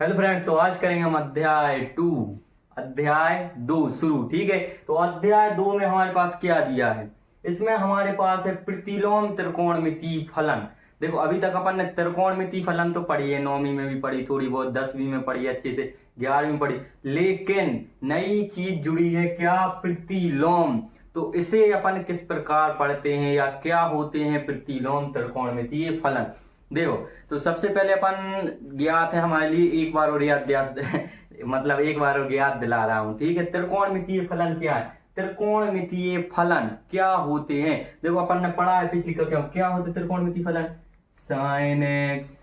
Hello friends, तो आज करेंगे हम अध्याय 2 शुरू। ठीक है, तो अध्याय 2 में हमारे पास क्या दिया है। इसमें हमारे पास है प्रतिलोम त्रिकोणमितीय फलन। देखो, अभी तक अपन ने त्रिकोणमितीय फलन तो पढ़ी है, 9वीं में भी पढ़ी, थोड़ी बहुत 10वीं में पढ़ी अच्छे से, 11वीं में पढ़ी, लेकिन नई चीज जुड़ी है क्या, प्रतिलोम। तो इसे अपन किस प्रकार पढ़ते हैं या क्या होते हैं प्रतिलोम त्रिकोणमितीय फलन। देखो, तो सबसे पहले अपन ज्ञात है हमारे लिए, एक बार और याद मतलब एक बार और याद दिला रहा हूं। ठीक है, त्रिकोणमितीय फलन क्या है, त्रिकोणमितीय फलन क्या होते हैं। देखो, अपन ने पढ़ा है पिछली कक्षा में, क्या होते त्रिकोणमितीय फलन। Sine x,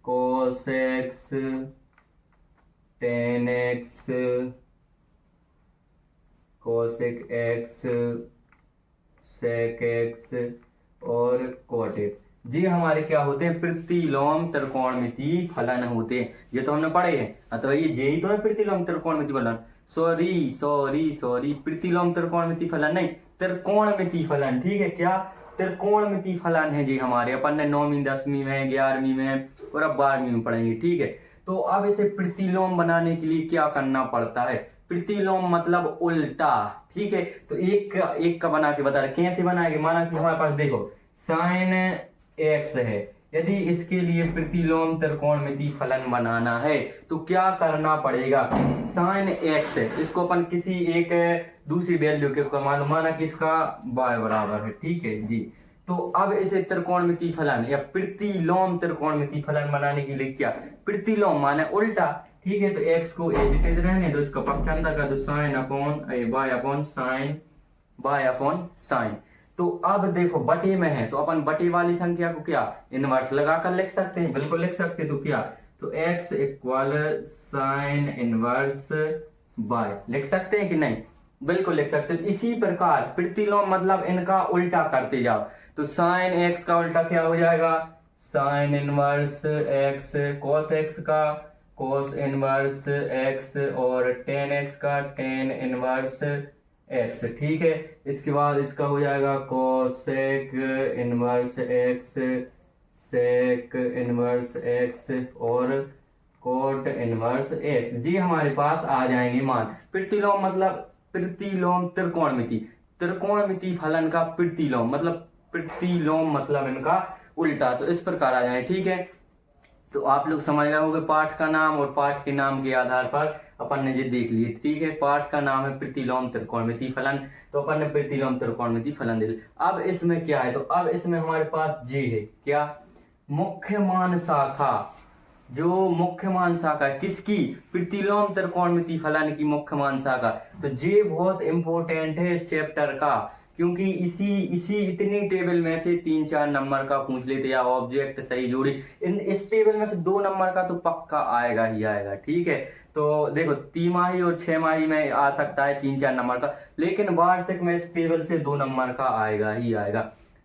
cos x, tan x, cosec x, sec x और कोट एक्स, जी हमारे क्या होते हैं, प्रतिलोम त्रिकोणमितीय फलन होते हैं। ये तो हमने पढ़े हैं, अतः ये यही तो है प्रतिलोम त्रिकोणमितीय फलन। सॉरी प्रतिलोम त्रिकोणमितीय फलन नहीं, त्रिकोणमितीय फलन। ठीक है, क्या त्रिकोणमितीय फलन है जी हमारे, अपन ने 9वीं 10वीं में 11वीं में और अब 12वीं में पढ़ेंगे। ठीक है, तो अब इसे प्रतिलोम बनाने के लिए क्या करना पड़ता है। प्रतिलोम मतलब उल्टा। ठीक है, तो एक का बना के बता रहे, कैसे बनाएंगे। माना कि हमारे पास देखो साइन एक्स है, यदि इसके लिए प्रतिलोम त्रिकोणमितीय फलन बनाना है तो क्या करना पड़ेगा। साइन एक्स है, इसको अपन किसी एक दूसरी वैल्यू के मालूम, माना कि इसका y बराबर है। ठीक है जी, तो अब इसे त्रिकोणमितीय फलन या प्रतिलोम त्रिकोणमितीय फलन बनाने के लिए क्या, प्रतिलोम माने उल्टा। ठीक है, तो x को एज इट इज रहने दो, इसका पक्षांतर कर दो, sine upon bye upon sine. तो अब देखो बटे में है, तो अपन बटे वाली संख्या को क्या इनवर्स लगाकर लिख सकते हैं, बिल्कुल लिख सकते हैं। तो क्या, तो x equal sine inverse by लिख सकते हैं कि नहीं, बिल्कुल लिख सकते हैं। इसी प्रकार प्रतिलोम मतलब इनका उल्टा करते जाओ, तो साइन एक्स का उल्टा क्या हो जाएगा, sine inverse x, cos x का कॉस इनवर्स एक्स और टेन एक्स का टेन इनवर्स एक्स। ठीक है, इसके बाद इसका हो जाएगा cosec inverse x, sec inverse x और कोट इनवर्स एक्स, जी हमारे पास आ जाएंगे मान। प्रतिलोम मतलब प्रतिलोम त्रिकोणमितीय फलन का प्रतिलोम मतलब इनका उल्टा, तो इस प्रकार आ जाए। ठीक है, तो आप लोग समझ गए होंगे पाठ का नाम, और पाठ के नाम के आधार पर अपन ने ये देख लिए। ठीक है, पाठ का नाम है प्रतिलोम त्रिकोणमितीय फलन, तो अपन ने प्रतिलोम त्रिकोणमितीय फलन दे दिया। अब इसमें क्या है, तो अब इसमें हमारे पास जे है, क्या मुख्य मान शाखा। जो मुख्य मान शाखा है किसकी, प्रतिलोम त्रिकोणमितीय फलन की मुख्य मान शाखा। तो जे बहुत इंपॉर्टेंट है इस चैप्टर का, क्योंकि इसी इतनी टेबल में से 3-4 नंबर का पूछ लेते या ऑब्जेक्ट सही जोड़ी, इस टेबल में से 2 नंबर का तो पक्का आएगा ही आएगा। ठीक है, तो देखो तिमाही और 6 माही में आ सकता है 3-4 नंबर का, लेकिन वार्षिक में इस टेबल से 2 नंबर का आएगा ही आएगा।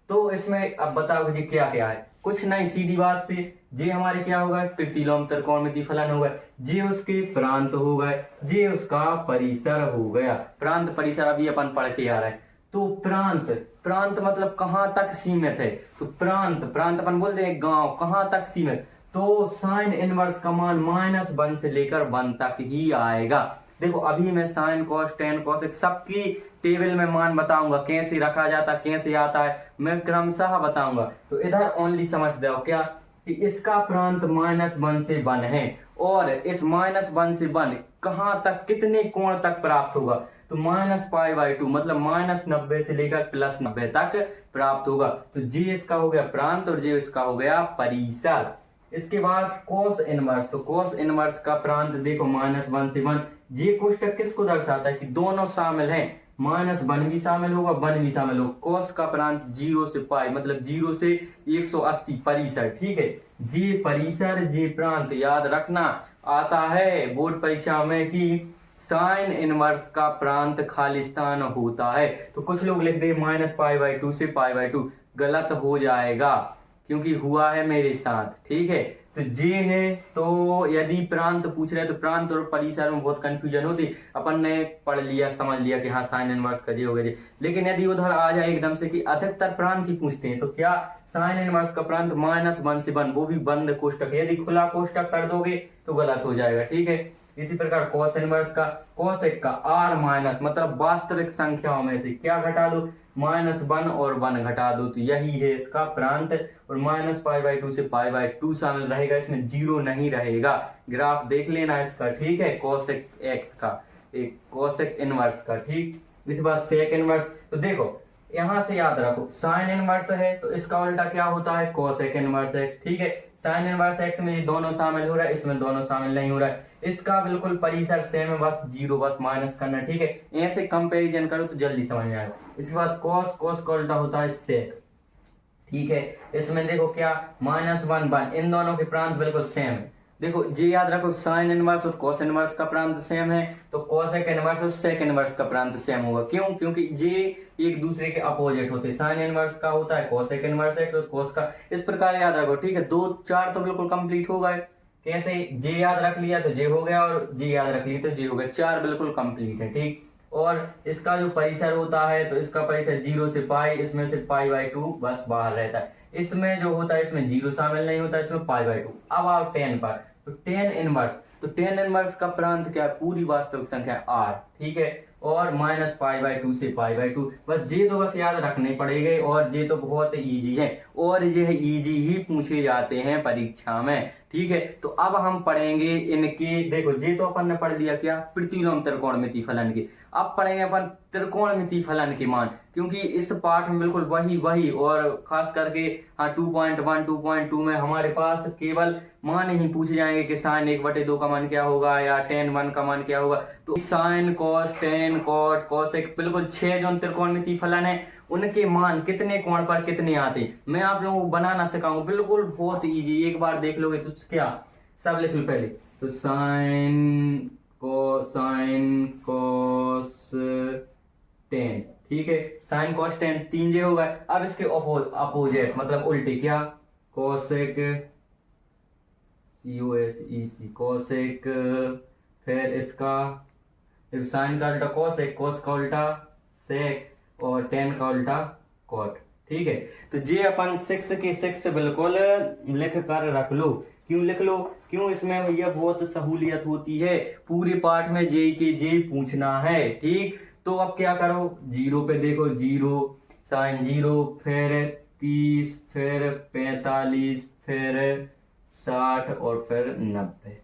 तो इसमें अब बताओ जी क्या क्या है, कुछ नहीं, सीधी बात से जे हमारे क्या होगा, प्रतिलोम त्रिकोणमितीय फलन होगा, जे उसके प्रांत हो गए, जे उसका परिसर हो गया। प्रांत परिसर अभी अपन पढ़ के आ रहे हैं। तो प्रांत मतलब कहां तक सीमित है, तो प्रांत अपन बोलते हैं गांव, कहां तक सीमित, तो साइन इनवर्स का मान -1 से लेकर 1 तक ही आएगा। देखो अभी मैं साइन कॉस टेन कॉस सबकी टेबल में मान बताऊंगा, कैसे रखा जाता कैसे आता है, मैं क्रमशः बताऊंगा। तो इधर ओनली समझ दो क्या, कि इसका प्रांत -1 से 1 है, और इस -1 से 1 कहां तक, कितने कोण तक प्राप्त होगा, तो -π/2 मतलब -90 से लेकर +90 तक प्राप्त होगा। तो जे इसका हो गया प्रांत और जे इसका हो गया परिसर। इसके बाद कोस इनवर्स, तो कोस इनवर्स का प्रांत देखो -1 से 1, जे कोष्टक किसको दर्शाता है कि दोनों शामिल हैं, -1 भी शामिल होगा 1 भी शामिल होगा। कोस का प्रांत 0 से π मतलब 0 से 180 परिसर। ठीक है, जे परिसर जे प्रांत याद रखना, आता है बोर्ड परीक्षा में कि साइन इनवर्स का प्रांत खालिस्तान होता है। तो कुछ लोग लिख दे -π/2 से π/2, गलत हो जाएगा क्योंकि हुआ है मेरे साथ। ठीक है, तो जे है, तो यदि प्रांत पूछ रहे हैं तो प्रांत और परिसर में बहुत कंफ्यूजन होती। अपन ने पढ़ लिया, समझ लिया कि हाँ साइन इनवर्स का जे हो गया जे। लेकिन यदि उधर आ जाए एकदम से कि अधिकतर प्रांत ही पूछते हैं, तो क्या साइन इनवर्स का प्रांत -1 से 1, वो भी बंद कोष्टक। यदि खुला कोष्टक कर दोगे तो गलत हो जाएगा, ठीक है। इसी प्रकार कॉस इनवर्स का, कॉसेक का r माइनस, मतलब वास्तविक संख्याओं में से क्या घटा दो, -1 और 1 घटा दो, तो यही है इसका प्रांत। और -π/2 से π/2 शामिल रहेगा, इसमें 0 नहीं रहेगा। ग्राफ देख लेना इसका, ठीक है, कॉसेक एक्स का, एक कॉसेक इनवर्स का, ठीक। इसके बाद सेक इनवर्स, तो देखो यहां से याद रखो साइन इनवर्स है तो इसका उल्टा क्या होता है, कॉसेक इनवर्स एक्स, ठीक है। साइन इनवर्स एक्स में ये दोनों शामिल हो रहा है, इसमें दोनों शामिल नहीं हो रहा है। इसका बिल्कुल परिसर सेम है, बस 0 बस माइनस करना, ठीक है। ऐसे कंपैरिजन करो तो जल्दी समझ में आएगा। इसके बाद कॉस, कॉस का उल्टा होता है सेक, ठीक है। इसमें देखो क्या -1 1, इन दोनों के प्रांत बिल्कुल सेम है। देखो जे याद रखो, साइन इनवर्स और कॉस इनवर्स का प्रांत सेम है, तो कॉसेक इनवर्स और सेक इनवर्स का प्रांत सेम होगा। क्यों? क्योंकि जे एक दूसरे के अपोजिट होते हैं। साइन इनवर्स का होता है कॉसेक इनवर्स एक्स और कॉस का, इस प्रकार याद रखो, ठीक है। 2 4 तो बिल्कुल कंप्लीट हो गए। कैसे? जे याद रख लिया तो जे हो गया, और जे याद रख लिया तो जे हो गया, 4 बिल्कुल कंप्लीट है, ठीक। और इसका जो परिसर होता है तो इसका परिसर 0 से पाई, इसमें से π/2 बस बाहर रहता है। इसमें जो होता है इसमें 0 शामिल नहीं होता, इसमें π/2। अब आओ 10 पर, तो 10 इनवर्स, तो 10 इनवर्स का प्रांत क्या है, पूरी वास्तविक संख्या r, ठीक है। और -π/2 से π/2, बस जे तो बस याद रखने पड़ेंगे, और जे तो बहुत इजी है, और ये इजी ही पूछे जाते हैं परीक्षा में, ठीक है। तो अब हम पढ़ेंगे इनके, देखो जे तो अपन ने पढ़ लिया क्या, प्रतिलोम त्रिकोणमिति फलन की। अब पढ़ेंगे अपन त्रिकोणमिति फलन के मान, क्योंकि इस पाठ में बिल्कुल वही और खास करके हाँ 2.1 2.2 में हमारे पास केवल मान ही पूछे जाएंगे कि साइन 1/2 का मान क्या होगा, या tan 1 का मान क्या होगा। तो sine, cos, tan, cot, cosec, बिल्कुल 6 जो त्रिकोणमिति फलन है उनके मान कितने कोण पर कितने आते हैं, मैं आप लोगों को बनाना सिखाऊंगा, बिल्कुल बहुत इजी। एक बार देख लोगे तो क्या, सब लिख लो पहले, तो साइन कॉस टेन, ठीक है। साइन कॉस टेन 3 जे होगा। अब इसके अपोजिट मतलब उल्टे, क्या, कॉसेक, COSEC कॉसेक, फिर इसका साइन का उल्टा कॉसेक, कॉस का उल्टा सेक, और टेन का उल्टा कॉट, ठीक है। तो जे अपन 6 के 6 बिल्कुल लिख कर रख लो। क्यों लिख लो? क्यों? इसमें भैया बहुत सहूलियत होती है, पूरे पाठ में जे के जे पूछना है, ठीक। तो अब क्या करो, 0 पे देखो, 0 साइन 0, फिर 30, फिर 45, फिर 60 और फिर 90,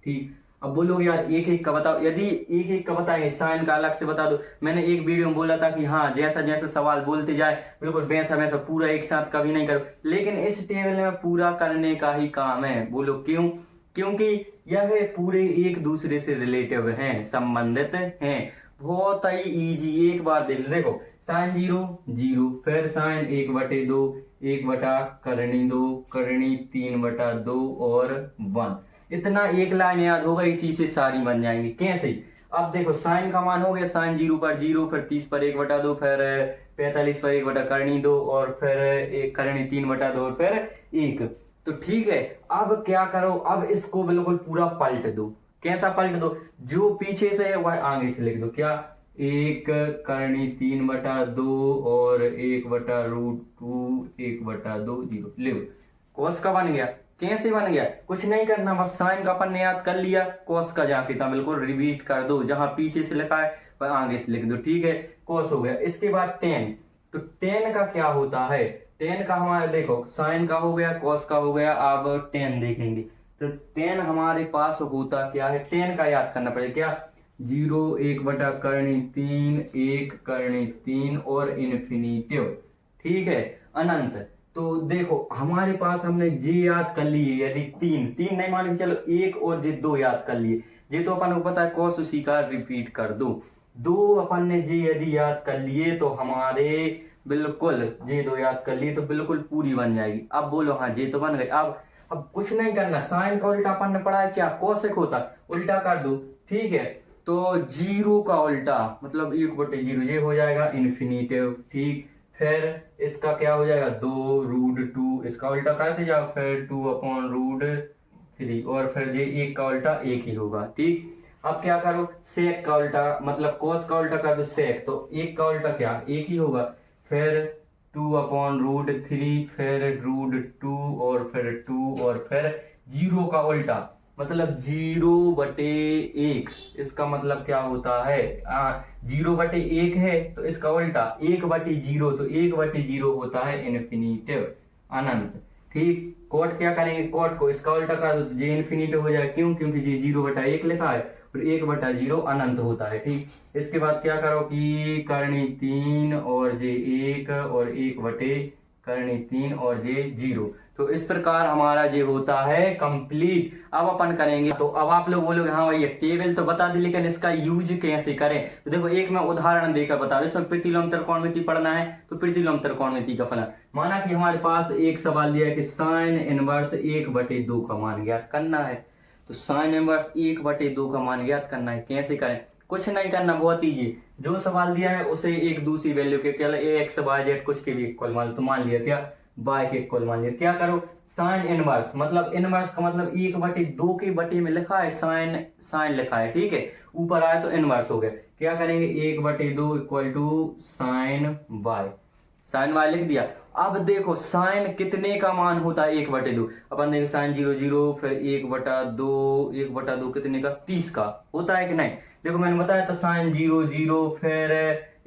ठीक। अब बोलोगे यार एक एक का बताओ, यदि एक एक का बताएंगे साइन का अलग से बता दो। मैंने एक वीडियो में बोला था कि हाँ जैसा जैसा सवाल बोलते जाए बिल्कुल वैसा वैसा पूरा एक साथ कभी नहीं करो, लेकिन इस टेबल में पूरा करने का ही काम है। बोलो क्यों? क्योंकि यह पूरे एक दूसरे से रिलेटिव हैं, संबंधित हैं, बहुत ही इजी। एक बार देख देखो, साइन 0 0, फिर साइन 1/2, 1 बटा करनी 2, करनी 3/2 और 1। इतना एक लाइन याद होगा, इसी से सारी बन जाएंगी। कैसे? अब देखो साइन का मान हो गया, साइन 0 पर 0, फिर 30 पर 1/2, फिर 45 पर 1 बटा करनी 2, और फिर एक करनी 3/2 और फिर 1। तो ठीक है, अब क्या करो, अब इसको बिल्कुल पूरा पलट दो। कैसा पलट दो? जो पीछे से है वह आगे से लिख दो। क्या? 1 करनी 3/2 और 1/√2 1/2 0 ले। कॉस का बन गया। कैसे बन गया? कुछ नहीं करना, बस साइन का अपन ने याद कर लिया, कॉस का जहाँ था बिल्कुल रिपीट कर दो, जहां पीछे से लिखा है वह आगे से लिख दो, ठीक है। कॉस हो गया। इसके बाद टेन, तो टेन का क्या होता है? टेन का हमारे देखो, साइन का हो गया, कॉस का हो गया, अब टेन देखेंगे। तो टेन हमारे पास होता क्या है? टेन का याद करना पड़ेगा। क्या? 0 1 बटा करनी 3, 1 करनी 3 और इन्फिनिटिव, ठीक है, अनंत। तो देखो हमारे पास हमने जे याद कर लिए, यदि 3 नहीं मान के चलो 1 और जे 2 याद कर लिए, जे तो अपन को पता है, कॉस उसी का रिपीट कर दो। 2 अपन ने जे यदि याद कर लिए तो हमारे बिल्कुल जे 2 याद कर लिए तो बिल्कुल पूरी बन जाएगी। अब बोलो हाँ जे तो बन गई। अब कुछ नहीं करना, साइन का उल्टा अपन ने पढ़ा है क्या? कॉसेक होता, उल्टा कर दो, ठीक है। तो 0 का उल्टा मतलब 1/0 ये हो जाएगा इन्फिनिटिव, ठीक। फिर इसका क्या हो जाएगा? 2√2, इसका उल्टा करते जाओ, फिर 2/√2 3 और फिर जे एक का उल्टा एक ही होगा। ठीक, अब क्या करो, सेक का उल्टा मतलब कोस का उल्टा कर दो सेक, तो एक का उल्टा क्या एक ही होगा। फिर 2/√3 फिर √2 और फिर 2 और फिर 0 का उल्टा मतलब 0/1। इसका मतलब क्या होता है 0/1 है तो इसका उल्टा 1/0, तो 1/0 होता है इन्फिनिटिव, अनंत। ठीक, कोट क्या करेंगे, कोट को इसका उल्टा कर दो तो जे इन्फिनिटिव हो जाए, क्यों, क्योंकि जे 0/1 लिखा है और 1/0 अनंत होता है। ठीक, इसके बाद क्या करो कि करनी 3 और जे 1 और 1/करनी 3 और जे 0। तो इस प्रकार हमारा ये होता है कंप्लीट। अब अपन करेंगे, तो अब आप लोग बोलोगे हाँ भाई ये टेबल तो बता दी लेकिन इसका यूज कैसे करें। तो देखो एक मैं उदाहरण देकर बता रहा हूं, इसमें प्रतिलोम त्रिकोणमिति पढ़ना है तो प्रतिलोम त्रिकोणमिति का फलन। माना कि हमारे पास एक सवाल दिया है कि साइन इनवर्स 1/2 का मान ज्ञात करना है। तो साइन इनवर्स 1/2 का मान ज्ञात करना है, कैसे करें, कुछ नहीं करना, बहुत ईजी। जो सवाल दिया है उसे एक दूसरी वैल्यू के क्या एक्स वाई जेड कुछ के भी इक्वल मान लो, तो मान लिया क्या बाय के इक्वल मान लिया। क्या करो, साइन इनवर्स मतलब इनवर्स का मतलब 1/2 के बटे में लिखा है साइन, साइन लिखा है, ठीक है, ऊपर आया तो इनवर्स हो गया। क्या करेंगे 1/2 equal to sine y, sine y लिख दिया। अब देखो साइन कितने का मान होता है 1/2, अपन देखो साइन 0 फिर 1/2 कितने का 30 का होता है कि नहीं। देखो मैंने बताया था साइन 0 फिर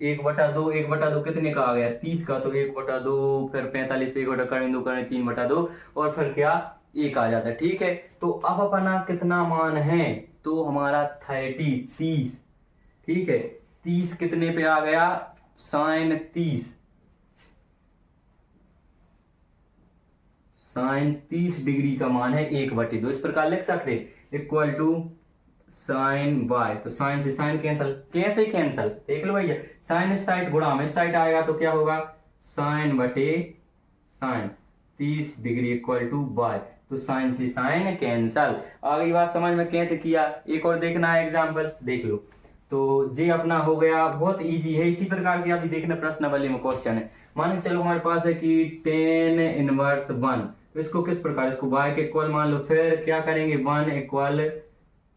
1/2 कितने का आ गया 30 का, तो 1/2 फिर 45 पे 1/2 करें 3/2 और फिर क्या 1 आ जाता है। ठीक है, तो अब अपना कितना मान है, तो हमारा 30। ठीक है, 30 कितने पे आ गया साइन 30 डिग्री का मान है 1/2। इस प्रकार लिख सकते इक्वल टू साइन वाई, तो साइन से साइन कैंसल, कैसे कैंसल देख लो भैया, साइन इस साइड गुणा में इस साइड आएगा तो क्या होगा साइन बटे sine 30 degree equal to y, तो साइन से साइन कैंसल। आगे बात समझ में कैसे किया, एक और देखना है एग्जांपल देख लो। तो ये अपना हो गया, बहुत इजी है। इसी प्रकार की अभी देखना प्रश्नावली में क्वेश्चन है। मान के चलो हमारे पास है कि tan इनवर्स 1, तो इसको किस प्रकार, इसको y के इक्वल मान लो, फिर क्या करेंगे 1 इक्वल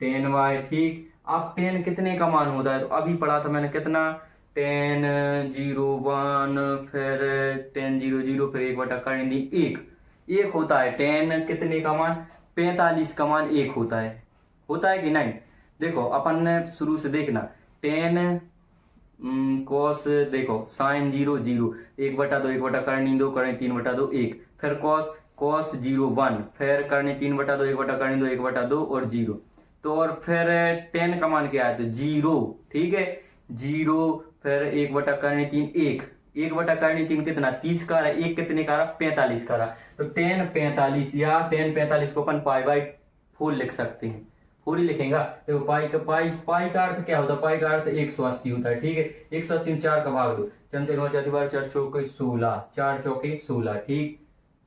tan y। ठीक, अब tan कितने का मान होता है, तो अभी पढ़ा था मैंने कितना tan 0 1 फिर tan 0 फिर 1/1 1 होता है। tan कितने का मान 45 का मान 1 होता है कि नहीं। देखो अपन ने शुरू से देखना tan cos, देखो साइन 0 1/2 1/2 करें 3/2 1, फिर cos 0 1 फिर करनी 3/2 1/2 1/2 और 0, तो और फिर tan का मान क्या है तो 0। ठीक है, 0 फिर 1/3 1, 1/3 कितना 30 का रहा, 1 कितने का रहा 45 का रहा, तो tan 45 या tan 45 को अपन π/4 लिख सकते हैं, पूरी लिखेंगे। देखो पाई का अर्थ क्या होता है, पाई का अर्थ 180 होता है। ठीक है, 180 में 4 का भाग दो, 4 चौके 16, 4 चौके 16। ठीक,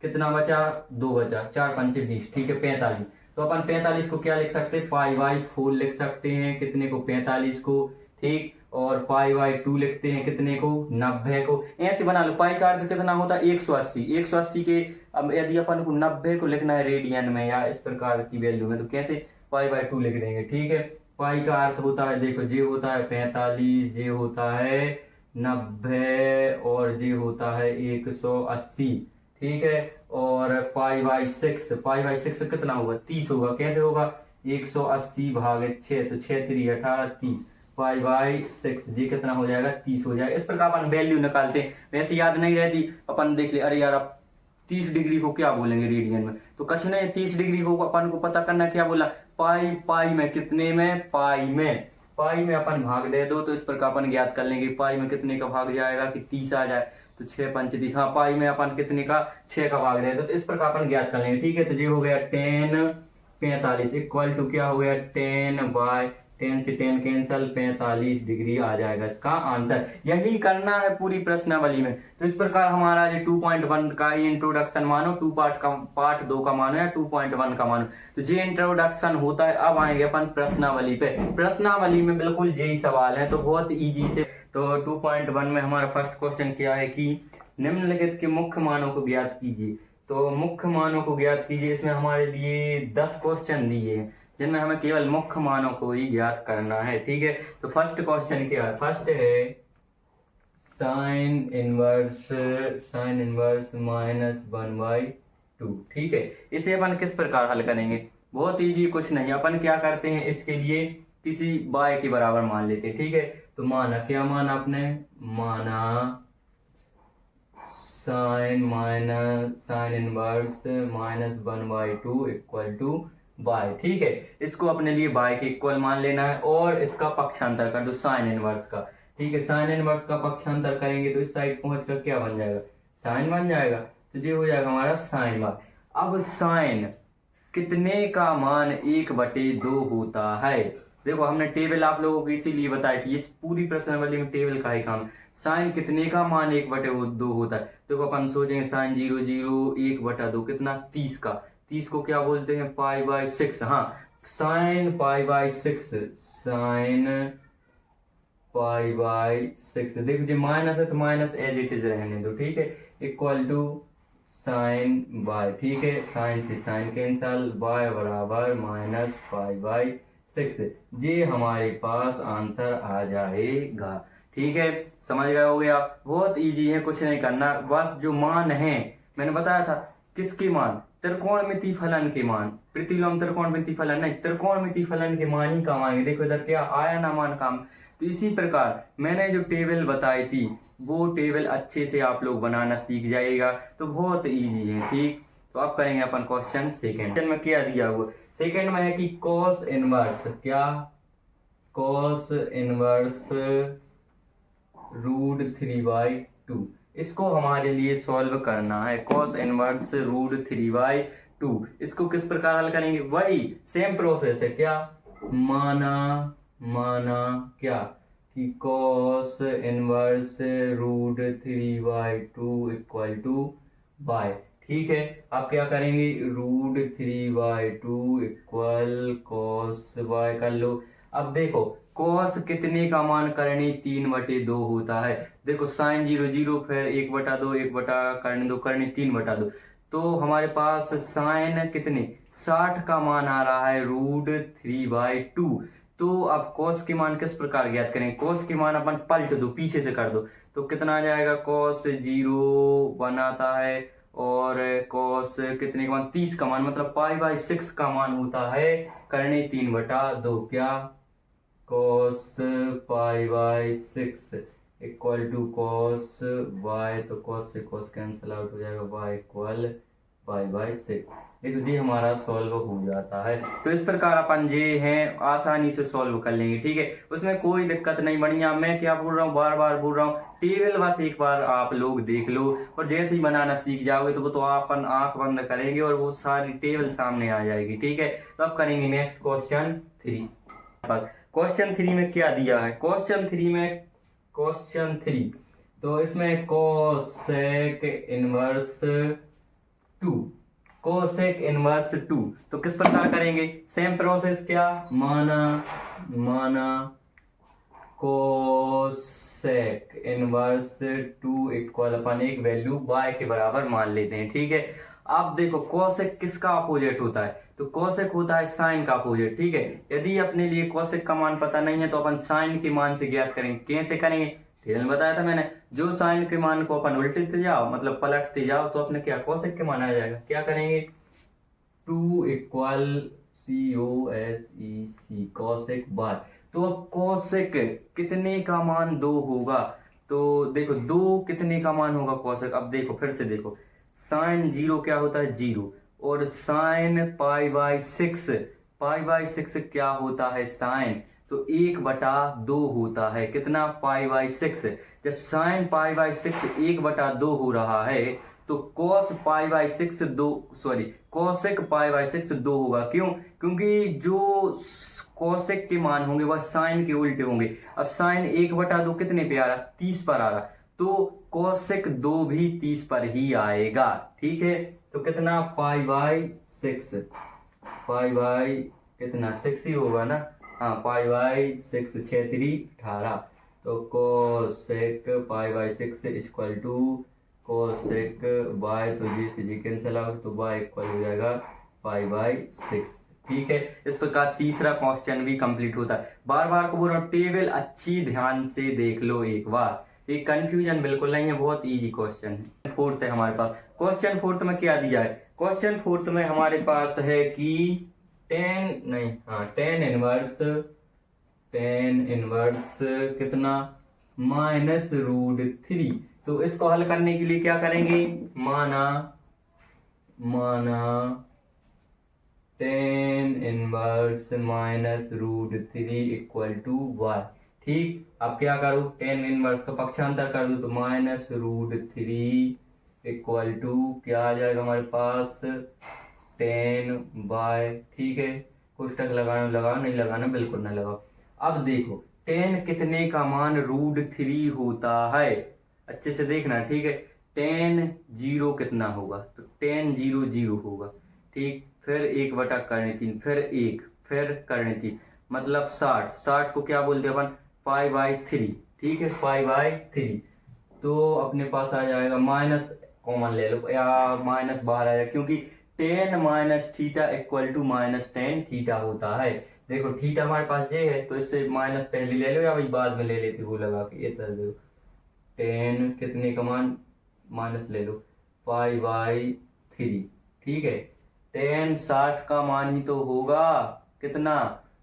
कितना बचा 2 बचा, 4 पंचे 20, ठीक है 45। तो अपन 45 को क्या लिख सकते हैं π/4 लिख सकते हैं, कितने को 45 को। ठीक, और π/2 लिखते हैं कितने को 90 को। ऐसे बना लो, पाई का अर्थ कितना होता है 180 के, अब यदि अपन को 90 को लिखना है रेडियन में या इस प्रकार की वैल्यू में, तो कैसे π/2 लिख देंगे। ठीक है, पाई का अर्थ होता है देखो जे होता है 45, जे होता है 90 और जे होता है 180। ठीक है, और π/6 कितना होगा 30 होगा, कैसे होगा 180 भागे 6, तो 6 3 18 30, π/6 जी कितना हो जाएगा 30 हो जाएगा। इस प्रकार अपन वैल्यू निकालते हैं, वैसे याद नहीं रहती अपन देख ले, अरे यार अब 30 डिग्री को क्या बोलेंगे रेडियन में, तो कुछ नहीं 30 डिग्री को अपन को पता करना क्या बोला पाई में कितने में पाई में अपन भाग दे दो, तो इस प्रकार अपन ज्ञात कर लेंगे पाई में कितने का भाग जाएगा कि 30 आ जाए, तो 6 पंच 30, हाँ पाई में अपन कितने का 6 का भाग दे दो, तो इस प्रकार अपन ज्ञात कर लेंगे। ठीक है, तो ये हो गया tan 45 इक्वल टू क्या हो गया tan से tan कैंसल 45 डिग्री आ जाएगा इसका आंसर। यही करना है पूरी प्रश्नावली में। तो इस प्रकार हमारा जो 2.1 का इंट्रोडक्शन मानो, 2 पार्ट 2 का मानो या 2.1 का मानो, तो ये इंट्रोडक्शन होता है। अब आएंगे अपन प्रश्नावली पे। प्रश्नावली में बिल्कुल यही सवाल है, तो बहुत इजी से। तो 2.1 में हमारा फर्स्ट क्वेश्चन क्या है कि निम्नलिखित के मुख्य मानों को ज्ञात कीजिए। तो मुख्य मानों को ज्ञात कीजिए। इसमें हमारे लिए 10 क्वेश्चन दिए हैं जिनमें हमें केवल मुख्य मानों को ही ज्ञात करना है। ठीक है, तो फर्स्ट क्वेश्चन क्या है? फर्स्ट है साइन इनवर्स -1/2। ठीक है, इसे अपन किस प्रकार हल करेंगे? बहुत इजी, कुछ नहीं, अपन क्या करते हैं इसके लिए किसी y के बराबर मान लेते हैं। ठीक है, तो माना क्या माना आपने? माना sine inverse -1/2 equal to y। ठीक है, इसको अपने लिए y के इक्वल मान लेना है और इसका पक्षांतर कर दो साइन इनवर्स का। ठीक है, साइन इनवर्स का पक्षांतर करेंगे तो इस साइड पहुंचकर क्या बन जाएगा? साइन बन जाएगा। तो ये हो जाएगा हमारा साइन y। अब साइन कितने का मान 1/2 होता है? देखो, हमने टेबल आप लोगों को इसीलिए बताई थी, इस पूरी प्रश्नावली में टेबल का ही काम। साइन कितने का मान 1/2 होता है? देखो, अपन सोचेंगे साइन 0 0 1/2 कितना? 30 का। 30 को क्या बोलते हैं? π/6। हाँ, साइन π/6, साइन π/6। देखो, जो माइनस है तो माइनस एज इट इज रहने दो। ठीक है, इक्वल टू साइन y। ठीक है, साइन से साइन कैंसल, y बराबर -π/6। ये हमारे पास आंसर आ जाएगा। ठीक है, समझ गए होगे आप? बहुत इजी है, कुछ नहीं करना, बस जो मान है मैंने बताया था। किसके मान? त्रिकोणमिति फलन के मान। प्रतिलोम त्रिकोणमिति फलन नहीं, त्रिकोणमिति फलन के मान ही काम आएंगे। देखो इधर क्या आया ना मान काम। तो इसी प्रकार मैंने जो टेबल बताई थी वो टेबल अच्छे से आप लोग बनाना सीख जाएगा, तो बहुत इजी है। ठीक, तो अब करेंगे अपन क्वेश्चन सेकंड में। क्या दिया हुआ सेकंड में है कि cos इनवर्स, क्या? cos inverse √3/2। इसको हमारे लिए सॉल्व करना है। cos इनवर्स √3/2, इसको किस प्रकार हल करेंगे? वही सेम प्रोसेस है। क्या माना क्या कि cos inverse √3/2 equal to y। ठीक है, आप क्या करेंगे? √3/2 इक्वल cos y कर लो। अब देखो, cos कितने का मान करनी 3/2 होता है? देखो, साइन 0 0, फिर 1/2 करने दो, करनी 3/2। तो हमारे पास साइन कितने 60 का मान आ रहा है √3/2। तो अब cos के मान किस प्रकार ज्ञात करेंगे? cos के मान अपन पलट दो, पीछे से कर दो, तो कितना आ जाएगा? cos 0 बनाता है और cos कितने का मान? 30 का मान, मतलब π/6 का मान होता है करने 3/2। क्या? cos π/6 equal to cos y, तो cos से cos कैंसिल आउट हो जाएगा, y इक्वल π/6। देखो जी, हमारा सॉल्व हो जाता है। तो इस प्रकार अपन जे हैं आसानी से सॉल्व कर लेंगे। ठीक है, उसमें कोई दिक्कत नहीं। बढ़िया, मैं क्या बोल रहा हूँ, बार बार बोल रहा हूँ, टेबल बस एक बार आप लोग देख लो और जैसे ही बनाना सीख जाओगे तो वो तो अपन आंख बंद करेंगे और वो सारी टेबल सामने आ जाएगी। ठीक है, तो अब करेंगे नेक्स्ट क्वेश्चन 3। क्वेश्चन 3 में क्या दिया है? क्वेश्चन 3 तो इसमें कोसेक इनवर्स 2। तो किस प्रकार करेंगे? Same process. क्या माना कोसेक इनवर्स 2 इक्वल अपन एक वैल्यू y के बराबर मान लेते हैं। ठीक है, अब देखो कोसेक किसका अपोजिट होता है? तो कोसेक होता है साइन का अपोजिट। ठीक है, यदि अपने लिए कोसेक का मान पता नहीं है तो अपन साइन के मान से ज्ञात करेंगे। कैसे करेंगे? टेबल बताया था मैंने, जो साइन के मान को अपन उल्टेते जाओ, मतलब पलटते जाओ, तो अपने क्या कोसेक के मान आ जाएगा। क्या करेंगे? 2 इक्वल COSEC, कोसेक बार। तो अब कोसेक कितने का मान 2 होगा? तो देखो 2 कितने का मान होगा कोसेक? अब देखो, फिर से देखो, साइन 0 क्या होता है? 0, और साइन π/6 क्या होता है? साइन, तो 1/2 होता है। कितना? π/6। जब साइन π/6 1/2 हो रहा है तो cos π/6 कोसेक π/6 2 होगा। क्यों? क्योंकि जो कोसेक के मान होंगे वह साइन के उल्टे होंगे। अब साइन 1/2 कितने पे आ रहा? 30 पर आ रहा, तो कोसेक 2 भी 30 पर ही आएगा। ठीक है, तो कितना? π/6 कितना? 6 ही होगा ना? हाँ, π/6 6 3 18। तो cosec π/6 equal to cosec y, तो ये से जी कैंसिल आउट, तो बाय इक्वल हो जाएगा π/6। ठीक है, इस प्रकार तीसरा क्वेश्चन भी कंप्लीट होता है। बार बार को बोल रहा हूँ, टेबल अच्छी ध्यान से देख लो एक बार, ये कंफ्यूजन बिल्कुल नहीं है, बहुत इजी क्वेश्चन है। फोर्थ है हमारे पास, क्वेश्चन फोर्थ में क्या दिया है? क्वेश्चन फोर्थ में हमारे पास है कि टेन इनवर्स कितना -√3। तो इसको हल करने के लिए क्या करेंगे? माना tan inverse -√3 equal to y। ठीक, अब क्या करूँ? टेन इनवर्स का पक्षांतर कर दूं तो -√3 इक्वल टू क्या आ जाएगा हमारे पास? 10/। ठीक है, कोष्टक लगाना लगाओ, नहीं लगाना बिल्कुल ना लगाओ। अब देखो 10 कितने का मान √3 होता है, अच्छे से देखना। ठीक है, 10 जीरो कितना होगा? तो 10 0 0 होगा। ठीक, फिर 1/3, फिर 1, फिर करने 3, मतलब 60 को क्या बोलते हैं अपन? π/3। ठीक है, π/3। तो अपने पास आ जाएगा माइनस, कॉमन ले लो या माइनस बाहर आएगा, क्योंकि 10 - थीटा इक्वल टू -10 थीटा होता है। देखो थीटा हमारे पास जे है, तो इससे माइनस पहले ले लो या भाई बाद में ले लेते वो लगा के, ये तर दो। 10 कितने का मान माइनस ले लो, π/3। ठीक है, 10 60 का मान ही तो होगा, कितना?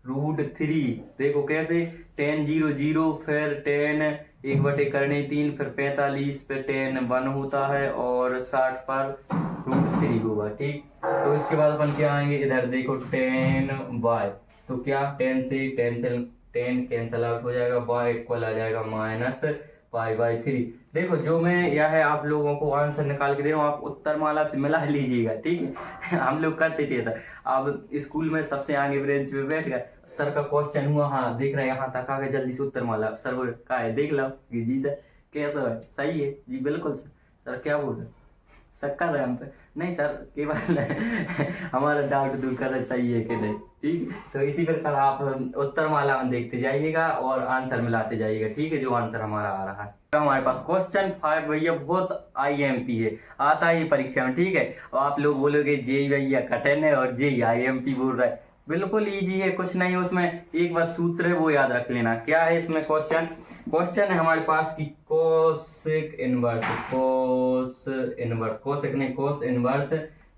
√3। देखो कैसे? 10 0 0, फिर 10 1/3, फिर 45 पे 10 1 होता है और 60 पर √3 होगा। ठीक, तो इसके बाद अपन क्या आएंगे? इधर देखो 10/, तो क्या 10 कैंसल आउट हो जाएगा, y इक्वल आ जाएगा -π/3। देखो जो मैं यह है आप लोगों को आंसर निकाल के दे रहा हूँ, आप उत्तर माला से मिला लीजिएगा। ठीक है हम लोग करते थे ऐसा। अब स्कूल में सबसे आगे ब्रेंच पे बैठ गए, सर का क्वेश्चन हुआ, हाँ देख रहे हैं यहाँ तक आ गए, जल्दी से उत्तर माला। सर बोले का है? देख लो कि जी सर कैसा है, सही है जी बिल्कुल सर। सर क्या बोल रहे? शक्का है हम पे? नहीं सर, केवल हमारा डाउट दूर कर रहे सही है कि नहीं। ठीक, तो इसी प्रकार आप उत्तर माला में देखते जाइएगा और आंसर मिलाते जाइएगा। ठीक है, जो आंसर हमारा आ रहा है। तो हमारे पास क्वेश्चन 5 भैया बहुत IMP है, आता है परीक्षा में। ठीक है, और आप लोग बोलोगे जे भैया कठिन है और जे IMP बोल रहा है, बिल्कुल इजी है, कुछ नहीं उसमें। एक बार सूत्र है वो याद रख लेना। क्या है इसमें क्वेश्चन है हमारे पास कि कोस इनवर्स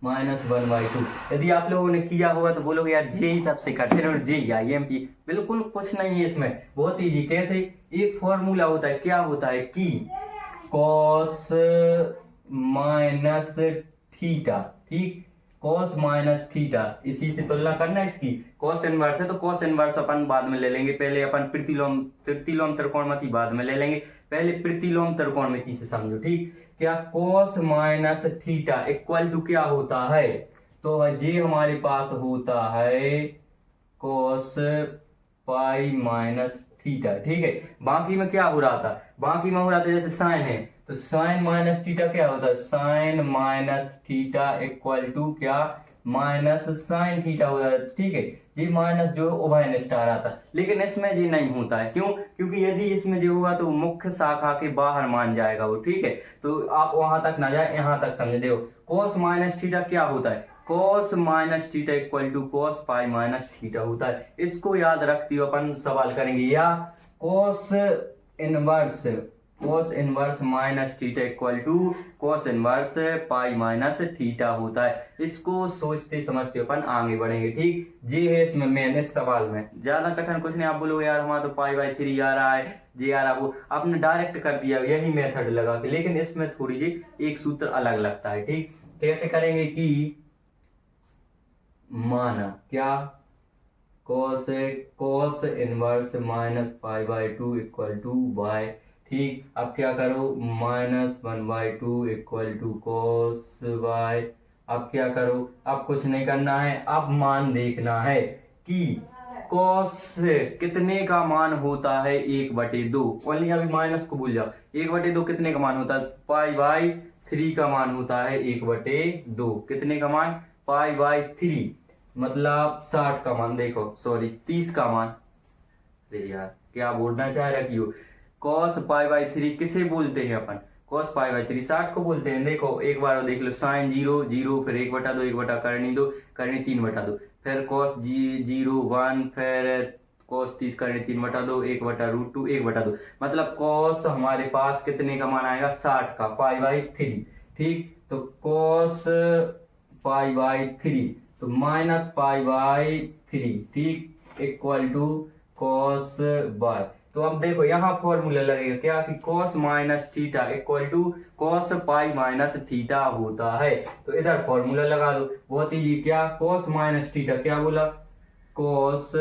-1/2। यदि आप लोगों ने किया होगा तो बोलोगे यार जे ही सबसे कठिन और जे IMP, बिल्कुल कुछ नहीं है इसमें, बहुत इजी। कैसे? एक फॉर्मूला होता है, क्या होता है कि cos -थीटा। ठीक, cos -थीटा, इसी से तुलना करना है इसकी। cos इनवर्स है तो cos इनवर्स अपन बाद में ले लेंगे, पहले अपन प्रतिलोम त्रिकोणमिति बाद में ले लेंगे, पहले प्रतिलोम त्रिकोणमिति से समझो। ठीक, क्या cos -थीटा इक्वल टू क्या होता है? तो ये हमारे पास होता है cos π-थीटा। ठीक है, बाकी में क्या हो रहा था? बाकी में हो रहा था जैसे साइन है, तो साइन -थीटा क्या होता है? साइन -थीटा इक्वल टू क्या? -sin थीटा हो जाता है। ठीक है, ये माइनस जो उभयनिष्ठ आ रहा था, लेकिन इसमें ये नहीं होता है। क्यों? क्योंकि यदि इसमें जो होगा तो मुख्य शाखा के बाहर मान जाएगा वो। ठीक है, तो आप वहां तक ना जाए, यहाँ तक समझ दो। cos -थीटा क्या होता है? cos -theta equal to cos π-थीटा होता है। इसको याद रखते हो अपन सवाल करेंगे। या cos इनवर्स -थीटा इक्वल टू cos इनवर्स π-थीटा होता है। इसको सोचते समझते अपन आगे बढ़ेंगे। ठीक, ये है इसमें मैंने सवाल में, ज्यादा कठिन कुछ नहीं। आप बोलोगे यार हमारा तो π/3 आ रहा है, जे आ रहा, वो आपने डायरेक्ट कर दिया यही मेथड लगा के, लेकिन इसमें थोड़ी जी एक सूत्र अलग लगता है। ठीक, कैसे करेंगे कि माना क्या cos inverse -π/2 equal to y। ठीक, अब क्या करो? -1/2 इक्वल टू cos y। अब क्या करो? अब कुछ नहीं करना है, अब मान देखना है कि cos कितने का मान होता है 1/2। ओनली अभी माइनस को भूल जाओ, 1/2 कितने का मान होता है? π/3 का मान होता है 1/2। कितने का मान? π/3, मतलब 60 का मान, देखो सॉरी 30 का मान। यार क्या बोलना चाह रहा कि cos π/3 किसे बोलते हैं अपन? cos पाई बाई 3 60 को बोलते हैं। देखो एक बार देख लो, साइन 0 0, फिर 1/2 1 करनी 2 करनी 3/2, फिर cos 0 1, फिर cos 30 करनी 3/2 1/√2 1/2। मतलब cos हमारे पास कितने का मान आएगा 60 का पाई बाई 3। ठीक, तो cos पाई बाई 3 तो माइनस पाई बाई 3, ठीक, इक्वल टू cos बाय। तो अब देखो यहाँ फॉर्मूला लगेगा क्या कि cos minus theta equal to cos pi minus theta होता है। तो इधर फॉर्मूला लगा दो, बहुत ही क्या, cos माइनस थीटा क्या बोला, cos